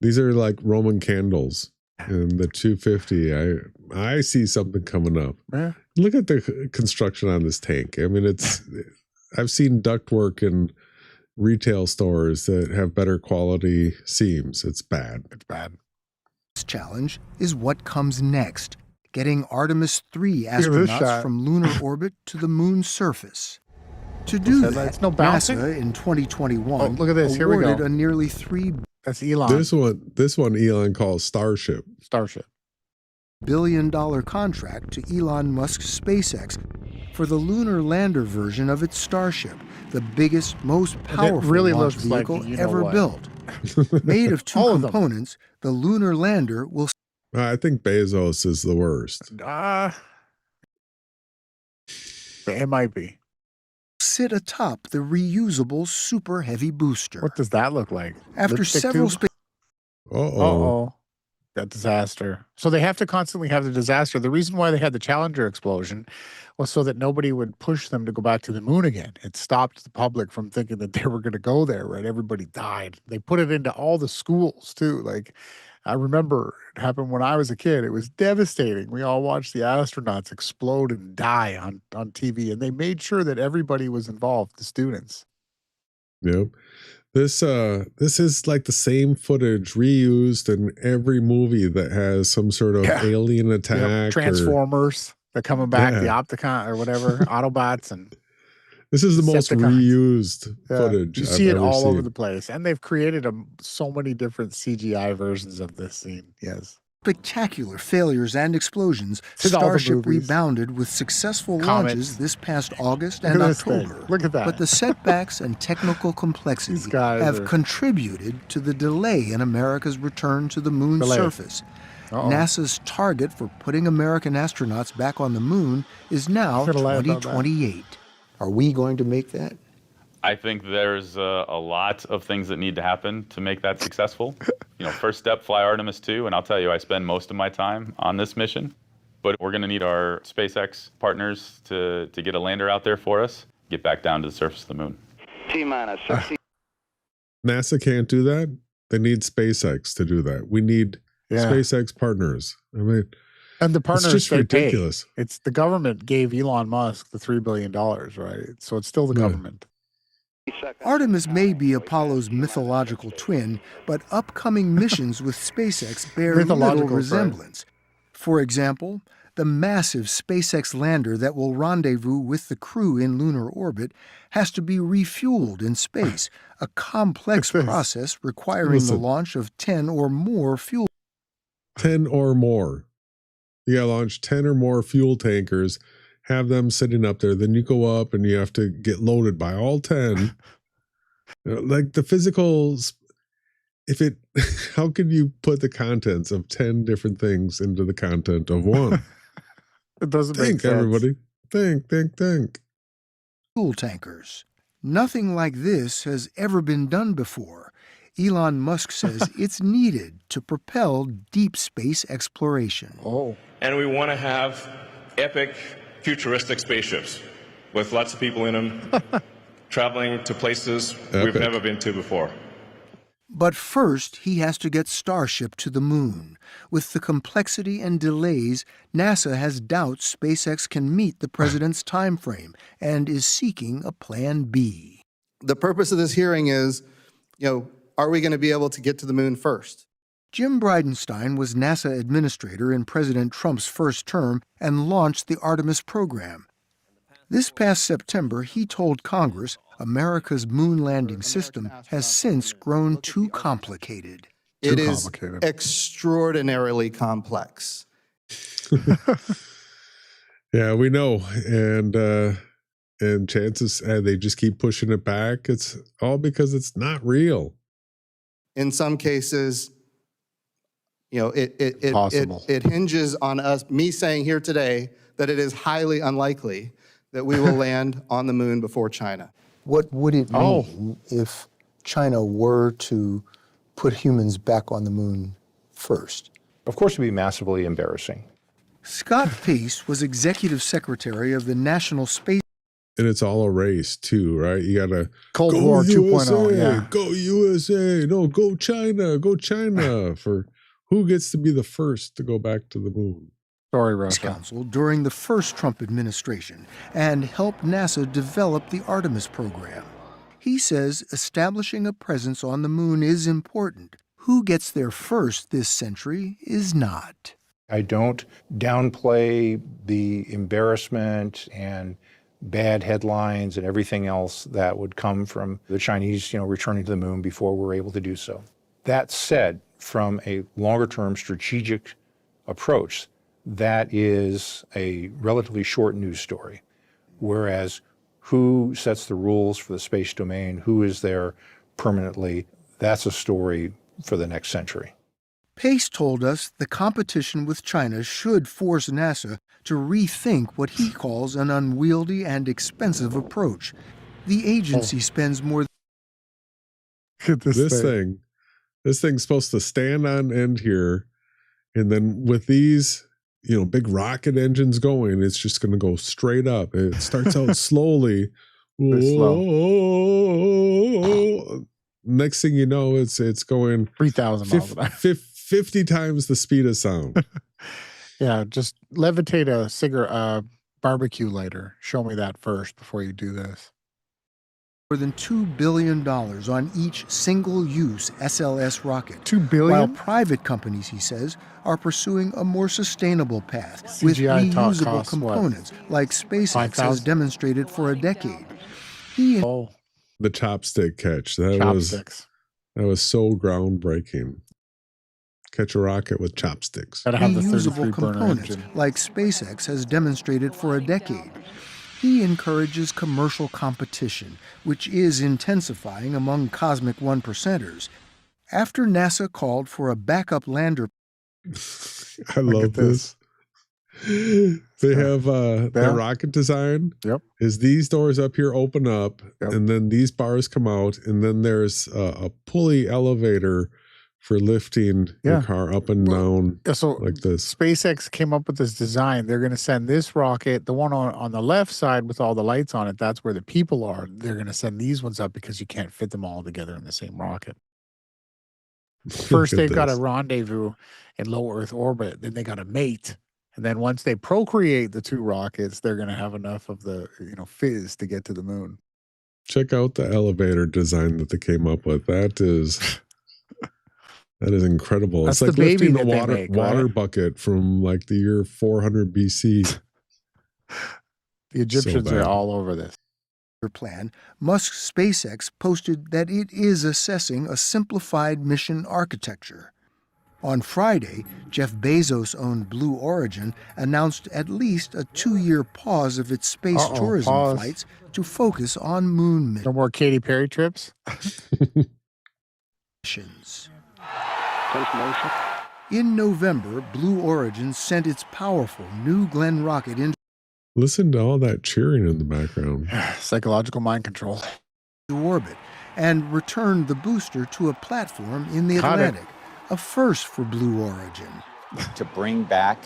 These are like Roman candles. And the 250, I see something coming up. Yeah. Look at the construction on this tank. I mean, I've seen ductwork in retail stores that have better quality seams. It's bad. It's bad. This challenge is what comes next, getting Artemis 3 astronauts from lunar orbit to the moon's surface. To do that, NASA in 2021 look at this. Here we go. awarded a nearly $3 That's Elon. This one Elon calls Starship. billion contract to Elon Musk's SpaceX for the lunar lander version of its Starship, the biggest, most powerful launch vehicle ever built. Made of two components, the lunar lander will... I think Bezos is the worst. It might be. Sit atop the reusable Super Heavy booster. What does that look like? After several... Uh-oh. That disaster. So they have to constantly have the disaster. The reason why they had the Challenger explosion was so that nobody would push them to go back to the moon again. It stopped the public from thinking that they were going to go there, right? Everybody died. They put it into all the schools, too. Like, I remember it happened when I was a kid. It was devastating. We all watched the astronauts explode and die on TV, and they made sure that everybody was involved, the students. Yep. This is like the same footage reused in every movie that has some sort of alien attack. Transformers, they're coming back, the Opticon or whatever, Autobots, and this is the most reused footage. You see it all over the place, and they've created so many different CGI versions of this scene. Yes. Spectacular failures and explosions, Starship rebounded with successful launches this past August and October. Look at that. But the setbacks and technical complexity have contributed to the delay in America's return to the moon's surface. NASA's target for putting American astronauts back on the moon is now 2028. Are we going to make that? I think there's a lot of things that need to happen to make that successful. First step, fly Artemis 2, and I'll tell you, I spend most of my time on this mission. But we're going to need our SpaceX partners to get a lander out there for us, get back down to the surface of the moon. T-minus 60. NASA can't do that. They need SpaceX to do that. We need SpaceX partners. I mean, and the partners, it's just ridiculous. It's the government gave Elon Musk the $3 billion, right? So it's still the government. Artemis may be Apollo's mythological twin, but upcoming missions with SpaceX bear little resemblance. For example, the massive SpaceX lander that will rendezvous with the crew in lunar orbit has to be refueled in space, a complex process requiring the launch of 10 or more fuel. 10 or more. You gotta launch 10 or more fuel tankers, have them sitting up there, then you go up and you have to get loaded by all 10. Like the physicals, how could you put the contents of 10 different things into the content of one? It doesn't make sense. Everybody. Think. Fuel tankers. Nothing like this has ever been done before. Elon Musk says it's needed to propel deep space exploration. And we want to have epic, futuristic spaceships with lots of people in them, traveling to places we've never been to before. But first, he has to get Starship to the moon. With the complexity and delays, NASA has doubts SpaceX can meet the president's time frame and is seeking a plan B. The purpose of this hearing is, are we going to be able to get to the moon first? Jim Bridenstine was NASA administrator in President Trump's first term and launched the Artemis program. This past September, he told Congress America's moon landing system has since grown too complicated. It is extraordinarily complex. Yeah, we know. And chances, they just keep pushing it back. It's all because it's not real. In some cases, it hinges on me saying here today that it is highly unlikely that we will land on the moon before China. What would it mean if China were to put humans back on the moon first? Of course, it would be massively embarrassing. Scott Pace was executive secretary of the National Space. And it's all a race too, right? You gotta Cold go War USA, 2.0, yeah. go USA, no, go China for who gets to be the first to go back to the moon. Sorry, Russia. Council during the first Trump administration and helped NASA develop the Artemis program. He says establishing a presence on the moon is important. Who gets there first this century is not. I don't downplay the embarrassment and bad headlines and everything else that would come from the Chinese, returning to the moon before we're able to do so. That said, from a longer-term strategic approach, that is a relatively short news story. Whereas who sets the rules for the space domain, who is there permanently, that's a story for the next century. Pace told us the competition with China should force NASA to rethink what he calls an unwieldy and expensive approach. The agency spends more Look at This thing's supposed to stand on end here, and then with these, big rocket engines going, it's just going to go straight up. It starts out slowly. Slow. Next thing you know, it's going 3,000 miles an hour. 50 times the speed of sound. Yeah, just levitate a barbecue lighter. Show me that first before you do this. than $2 billion on each single-use SLS rocket. $2 billion? While private companies, he says, are pursuing a more sustainable path with CGI reusable costs what? components, like SpaceX 5,000? has demonstrated for a decade. The chopstick catch. Chopsticks. That was so groundbreaking. Catch a rocket with chopsticks. Gotta have the Reusable 33 burner components, engine. like SpaceX has demonstrated for a decade. He encourages commercial competition, which is intensifying among cosmic one percenters. After NASA called for a backup lander, I love this. They have their rocket design. Yep. Is these doors up here open up, and then these bars come out, and then there's a pulley elevator for lifting your car up and down like this. SpaceX came up with this design. They're going to send this rocket, the one on the left side with all the lights on it, that's where the people are. They're going to send these ones up because you can't fit them all together in the same rocket. First, they've got a rendezvous in low Earth orbit. Then they got a mate. And then once they procreate the two rockets, they're going to have enough of the fizz to get to the moon. Check out the elevator design that they came up with. That is incredible. That's it's like the baby lifting a that they make, water right? bucket from like the year 400 BC. The Egyptians are bad. all over this. plan, Musk's SpaceX posted that it is assessing a simplified mission architecture. On Friday, Jeff Bezos-owned Blue Origin announced at least a 2-year pause of its space tourism flights to focus on moon missions. No more Katy Perry trips? In November, Blue Origin sent its powerful New Glenn rocket into Listen to all that cheering in the background. Psychological mind control. orbit and returned the booster to a platform in the Atlantic, a first for Blue Origin. To bring back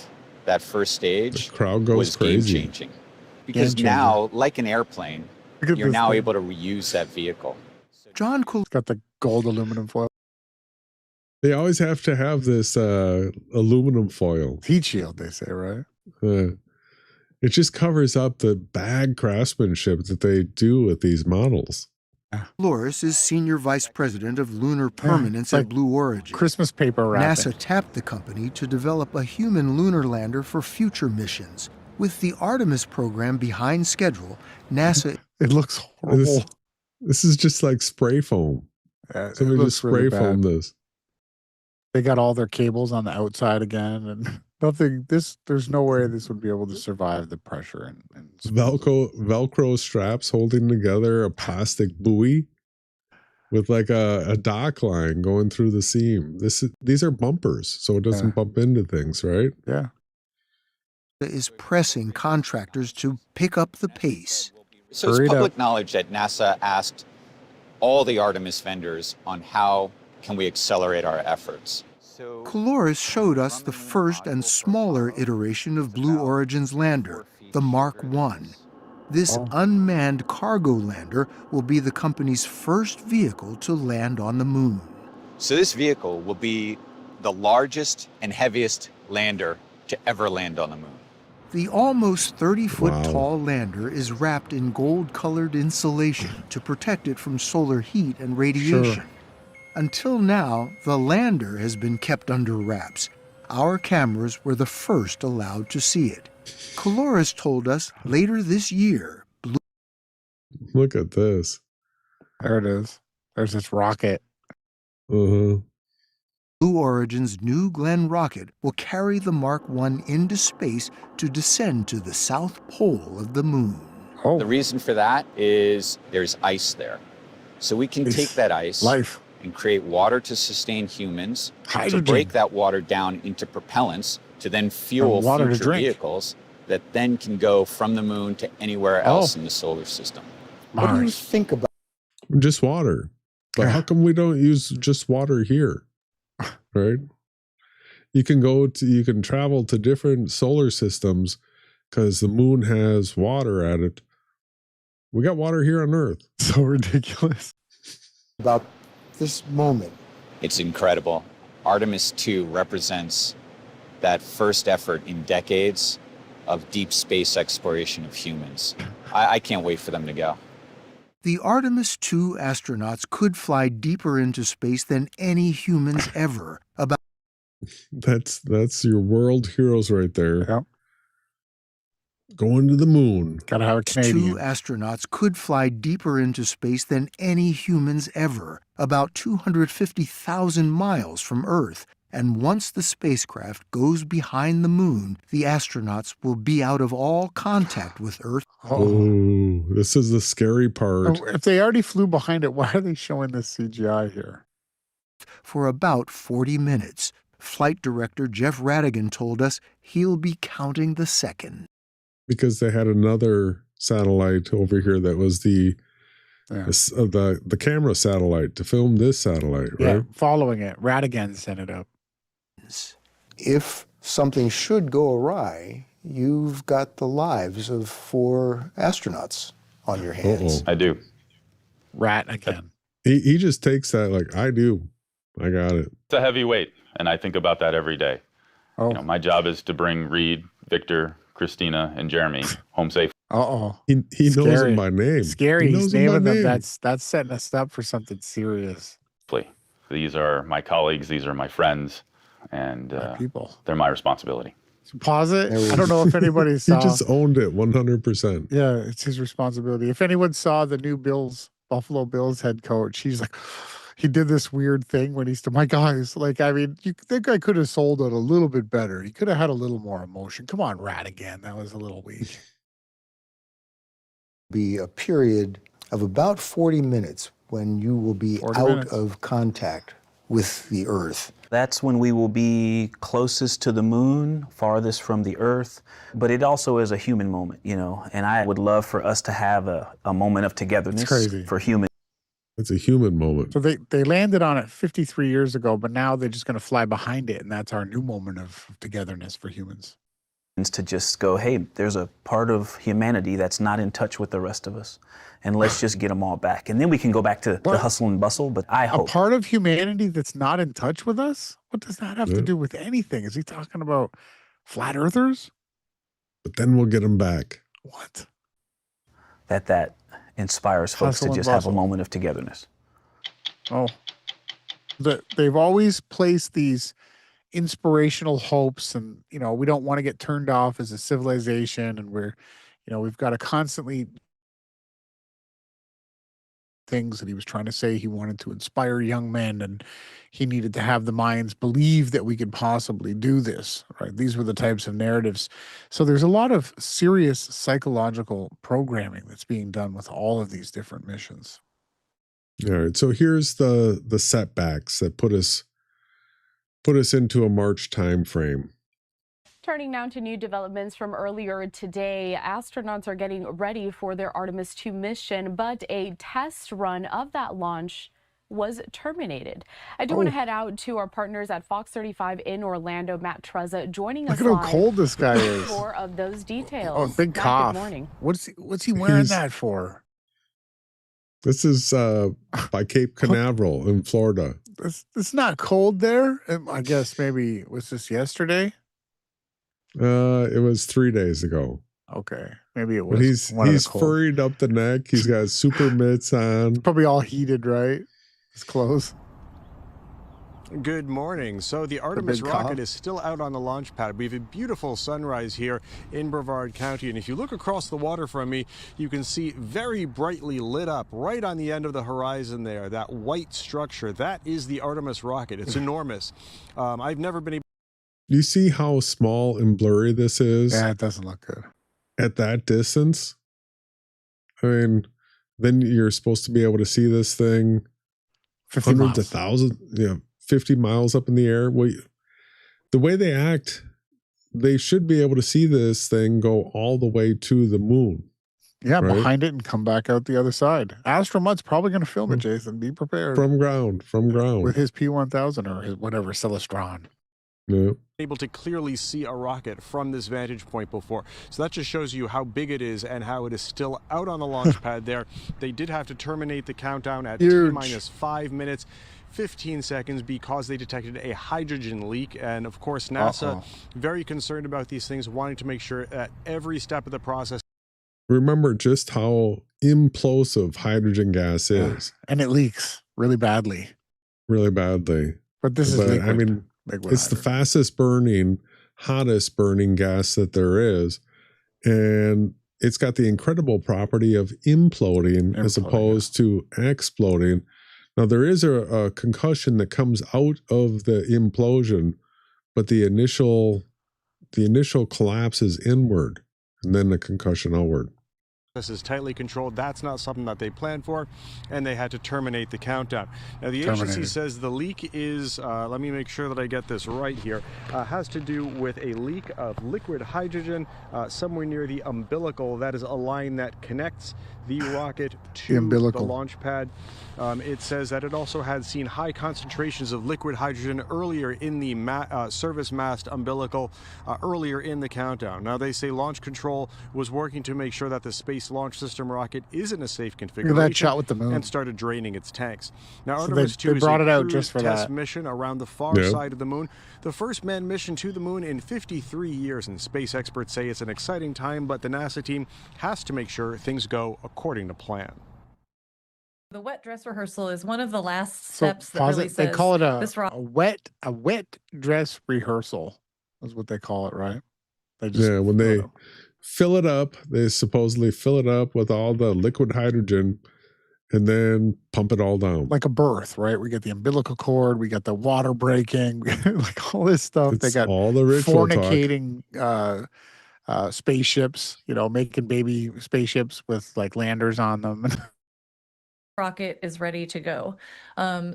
that first stage crowd goes was crazy. game-changing. Because Game-changing. now, like an airplane, Look at you're this now thing. able to reuse that vehicle. John Cool got the gold aluminum foil. They always have to have this aluminum foil. Heat shield, they say, right? It just covers up the bad craftsmanship that they do with these models. Flores is senior vice president of lunar permanence at Blue Origin. Christmas paper wrapping. NASA tapped the company to develop a human lunar lander for future missions. With the Artemis program behind schedule, NASA... It looks horrible. This is just like spray foam. Somebody looks just spray really foam bad. this. They got all their cables on the outside again, and nothing. There's no way this would be able to survive the pressure and Velcro straps holding together a plastic buoy with like a dock line going through the seam. These are bumpers, so it doesn't bump into things, right? Yeah. is pressing contractors to pick up the pace. So it's public knowledge that NASA asked all the Artemis vendors on how can we accelerate our efforts. Colores showed us the first and smaller iteration of Blue Origin's lander, the Mark I. This unmanned cargo lander will be the company's first vehicle to land on the moon. So this vehicle will be the largest and heaviest lander to ever land on the moon. The almost 30-foot tall lander is wrapped in gold-colored insulation to protect it from solar heat and radiation. Until now, the lander has been kept under wraps. Our cameras were the first allowed to see it. Colores told us later this year, Look at this. There it is. There's this rocket. Blue Origin's New Glenn rocket will carry the Mark I into space to descend to the south pole of the moon. The reason for that is there's ice there. So we can take that ice and create water to sustain humans, to break that water down into propellants, to then fuel future vehicles that then can go from the moon to anywhere else in the solar system. What do you think about Just water. But how come we don't use just water here? Right? You can travel to different solar systems because the moon has water at it. We got water here on Earth. So ridiculous. About this moment? It's incredible. Artemis 2 represents that first effort in decades of deep space exploration of humans. I can't wait for them to go. The Artemis 2 astronauts could fly deeper into space than any humans ever. That's your world heroes right there. Yep. Going to the moon. Gotta have a Canadian. 2 astronauts could fly deeper into space than any humans ever, about 250,000 miles from Earth. And once the spacecraft goes behind the moon, the astronauts will be out of all contact with Earth. Oh, this is the scary part. If they already flew behind it, why are they showing this CGI here? For about 40 minutes, Flight Director Jeff Radigan told us he'll be counting the second. Because they had another satellite over here that was the camera satellite to film this satellite, right? Yeah, following it. Radigan sent it up. If something should go awry, you've got the lives of 4 astronauts on your hands. I do. Rat again. He just takes that like, I do. I got it. It's a heavy weight, and I think about that every day. You know, my job is to bring Reed, Victor, Christina, and Jeremy home safe. He knows them by name. Scary. He knows He's them by naming them. name. That's setting us up for something serious. These are my colleagues. These are my friends. And they're my responsibility. So pause it. I don't know if anybody saw. He just owned it 100%. Yeah, it's his responsibility. If anyone saw the new Buffalo Bills head coach, he's like, he did this weird thing when he's to my guys. Like, I mean, you think I could have sold it a little bit better. He could have had a little more emotion. Come on, Radigan. That was a little weak. Be a period of about 40 minutes when you will be out of contact with the Earth. That's when we will be closest to the moon, farthest from the Earth. But it also is a human moment, you know, and I would love for us to have a moment of togetherness for humans. It's a human moment. So they landed on it 53 years ago, but now they're just going to fly behind it, and that's our new moment of togetherness for humans. To just go, hey, there's a part of humanity that's not in touch with the rest of us, and let's just get them all back. And then we can go back to the hustle and bustle, but I hope. A part of humanity that's not in touch with us? What does that have to do with anything? Is he talking about flat earthers? But then we'll get them back. What? That inspires folks to just have a moment of togetherness. They've always placed these inspirational hopes, and you know, we don't want to get turned off as a civilization, and we've got to constantly things that he was trying to say. He wanted to inspire young men, and he needed to have the minds believe that we could possibly do this, right? These were the types of narratives. So there's a lot of serious psychological programming that's being done with all of these different missions. All right, so here's the setbacks that put us into a March time frame. Turning now to new developments from earlier today, astronauts are getting ready for their Artemis 2 mission, but a test run of that launch was terminated. I do want to head out to our partners at Fox 35 in Orlando, Matt Trezza, joining us Look at how live cold this guy is. more of those details. Oh, big Matt, cough. good morning. What's he wearing that for? This is by Cape Canaveral in Florida. It's not cold there. I guess maybe, was this yesterday? It was 3 days ago. Okay, maybe it But was. he's furried up the neck. He's got super mitts on. Probably all heated, right? His clothes. Good morning. So the Artemis rocket is still out on the launch pad. We have a beautiful sunrise here in Brevard County. And if you look across the water from me, you can see very brightly lit up right on the end of the horizon there, that white structure. That is the Artemis rocket. It's enormous. I've never been able. You see how small and blurry this is? Yeah, it doesn't look good. At that distance? I mean, then you're supposed to be able to see this thing 50 hundreds miles. of thousands, 50 miles up in the air. Well, the way they act, they should be able to see this thing go all the way to the moon. Yeah, right? behind it and come back out the other side. Astromutt's probably going to film it, Jason. Be prepared. From ground. With his P1000 or his whatever, Celestron. Yeah. Able to clearly see a rocket from this vantage point before. So that just shows you how big it is and how it is still out on the launch pad there. They did have to terminate the countdown at T-minus 5 minutes, 15 seconds because they detected a hydrogen leak. And of course, NASA, very concerned about these things, wanting to make sure that every step of the process. Remember just how implosive hydrogen gas is. And it leaks really badly. Really badly. But this is liquid. I mean, liquid it's the fastest burning, hottest burning gas that there is. And it's got the incredible property of imploding as opposed to exploding. Now, there is a concussion that comes out of the implosion, but the initial collapse is inward and then the concussion outward. This is tightly controlled. That's not something that they planned for, and they had to terminate the countdown. Now, the agency says the leak is, let me make sure that I get this right here, has to do with a leak of liquid hydrogen somewhere near the umbilical. That is a line that connects the rocket to the launch pad. It says that it also had seen high concentrations of liquid hydrogen earlier in the service mast umbilical, earlier in the countdown. Now, they say launch control was working to make sure that the Space Launch System rocket is in a safe configuration. Look at that shot with the moon. And started draining its tanks. Now, So Artemis they 2 brought is it a out cruise just for test that. mission around the far side of the moon. The first manned mission to the moon in 53 years, and space experts say it's an exciting time, but the NASA team has to make sure things go according to plan. The wet dress rehearsal is one of the last So steps that really says they call it this a wet dress rehearsal. Is what they call it, right? They just when they fill it up, they supposedly fill it up with all the liquid hydrogen and then pump it all down. Like a birth, right? We get the umbilical cord, we got the water breaking, like all this stuff. They It's got all the ritual talk. fornicating spaceships, making baby spaceships with like landers on them. rocket is ready to go.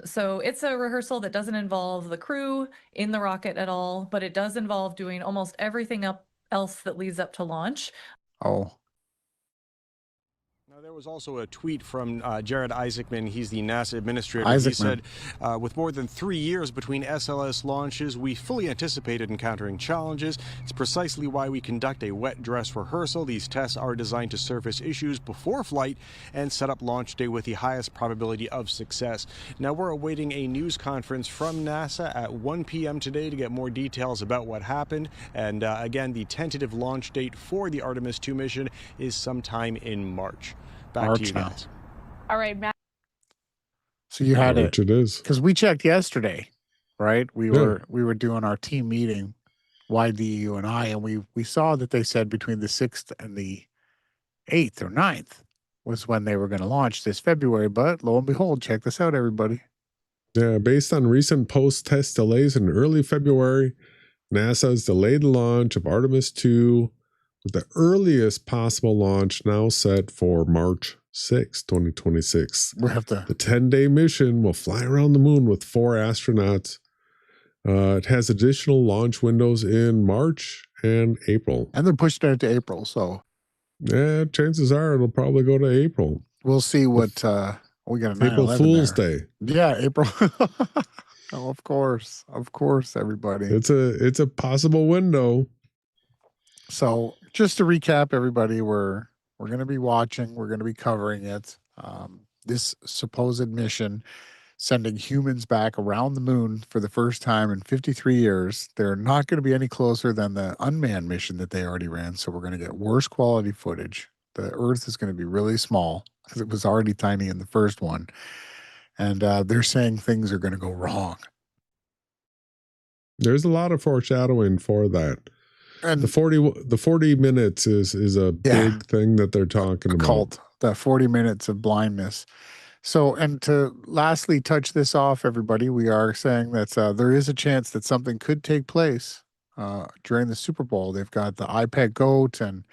So it's a rehearsal that doesn't involve the crew in the rocket at all, but it does involve doing almost everything else that leads up to launch. Oh. Now, there was also a tweet from Jared Isaacman. He's the NASA administrator. He said, with more than 3 years between SLS launches, we fully anticipated encountering challenges. It's precisely why we conduct a wet dress rehearsal. These tests are designed to surface issues before flight and set up launch day with the highest probability of success. Now, we're awaiting a news conference from NASA at 1 p.m. today to get more details about what happened. And again, the tentative launch date for the Artemis 2 mission is sometime in March. Back to you guys. All right, Matt. So you had Which it is. because we checked yesterday, right? We were doing our team meeting, YDU and I, and we saw that they said between the 6th and the 8th or 9th was when they were going to launch this February. But lo and behold, check this out, everybody. Yeah, based on recent post-test delays in early February, NASA has delayed the launch of Artemis 2 with the earliest possible launch now set for March 6, 2026. We have to. The 10-day mission will fly around the moon with 4 astronauts. It has additional launch windows in March and April. And they're pushing it to April, so Yeah, chances are it'll probably go to April. we'll see what We got a 9/11 April Fool's there. Day. Yeah, April. Oh, of course, everybody. It's a possible window. So just to recap, everybody, we're going to be watching. We're going to be covering it. This supposed mission sending humans back around the moon for the first time in 53 years. They're not going to be any closer than the unmanned mission that they already ran. So we're going to get worse quality footage. The Earth is going to be really small because it was already tiny in the first one. And they're saying things are going to go wrong. There's a lot of foreshadowing for that. And the 40 minutes is a big thing that they're talking about. Cult, the 40 minutes of blindness. So, and to lastly touch this off, everybody, we are saying that there is a chance that something could take place during the Super Bowl. They've got the iPad GOAT, and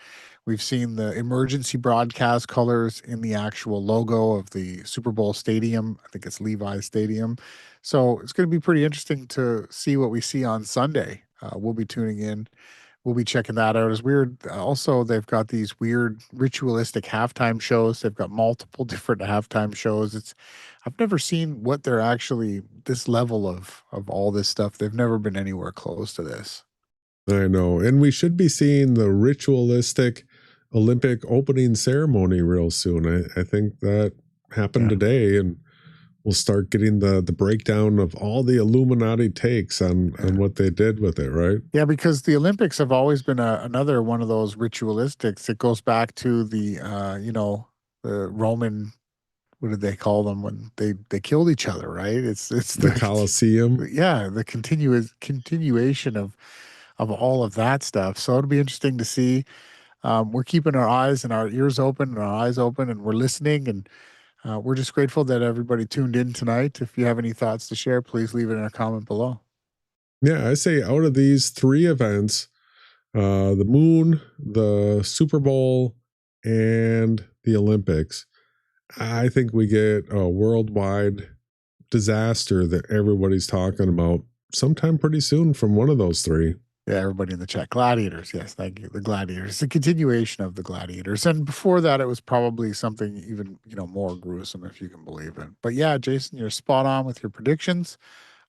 we've seen the emergency broadcast colors in the actual logo of the Super Bowl stadium. I think it's Levi's Stadium. So it's going to be pretty interesting to see what we see on Sunday. We'll be tuning in. We'll be checking that out. It's weird. Also, they've got these weird ritualistic halftime shows. They've got multiple different halftime shows. I've never seen what they're actually, this level of all this stuff. They've never been anywhere close to this. I know. And we should be seeing the ritualistic Olympic opening ceremony real soon. I think that happened today, and we'll start getting the breakdown of all the Illuminati takes on what they did with it, right? Yeah, because the Olympics have always been another one of those ritualistics. It goes back to the, the Roman, what did they call them when they killed each other, right? It's the Colosseum. Yeah, the continuation of all of that stuff. So it'll be interesting to see. We're keeping our eyes and our ears open and our eyes open, and we're listening, and we're just grateful that everybody tuned in tonight. If you have any thoughts to share, please leave it in a comment below. Yeah, I say out of these three events, the moon, the Super Bowl, and the Olympics, I think we get a worldwide disaster that everybody's talking about sometime pretty soon from one of those three. Yeah, everybody in the chat. Gladiators. Yes, thank you. The Gladiators. It's a continuation of the Gladiators. And before that, it was probably something even, more gruesome, if you can believe it. But yeah, Jason, you're spot on with your predictions.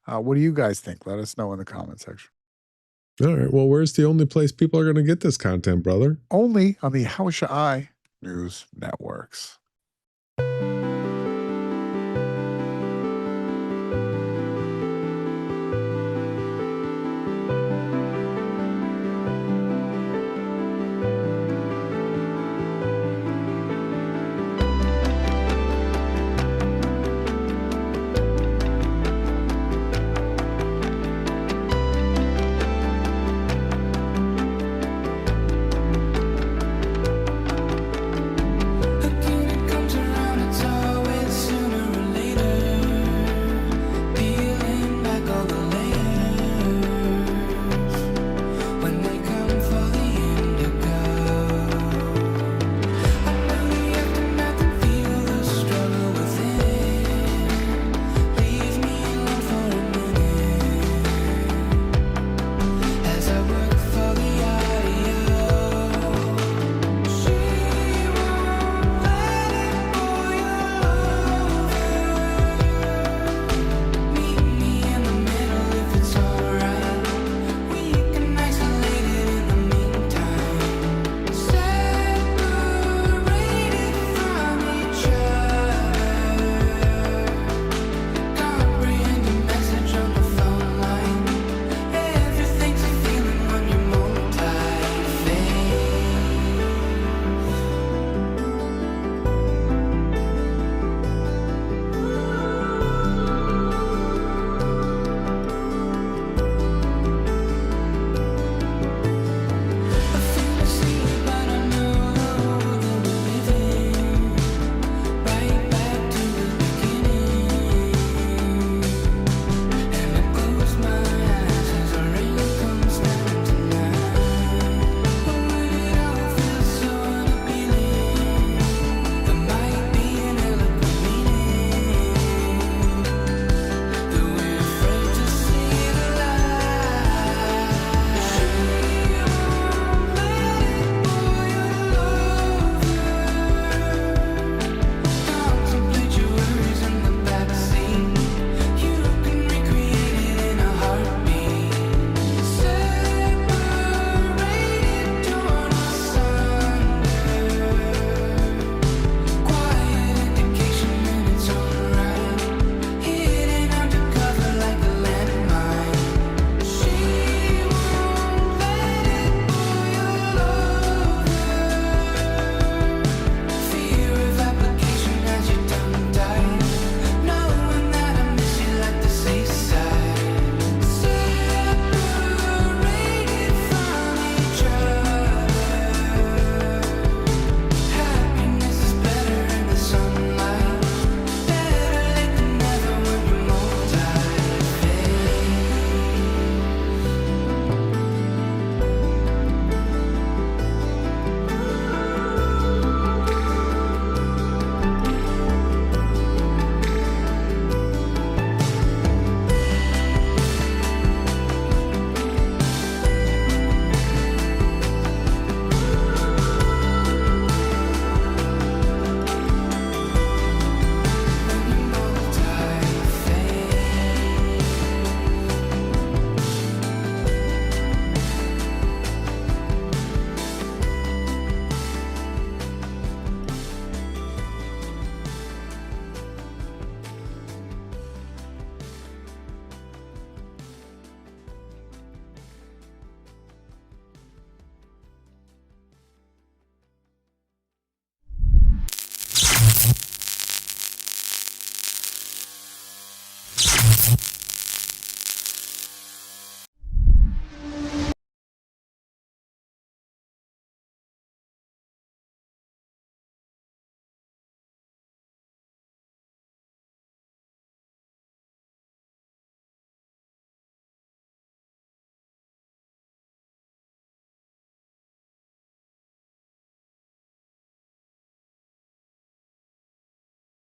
What do you guys think? Let us know in the comment section. All right. Well, where's the only place people are going to get this content, brother? Only on the How Should I News Networks.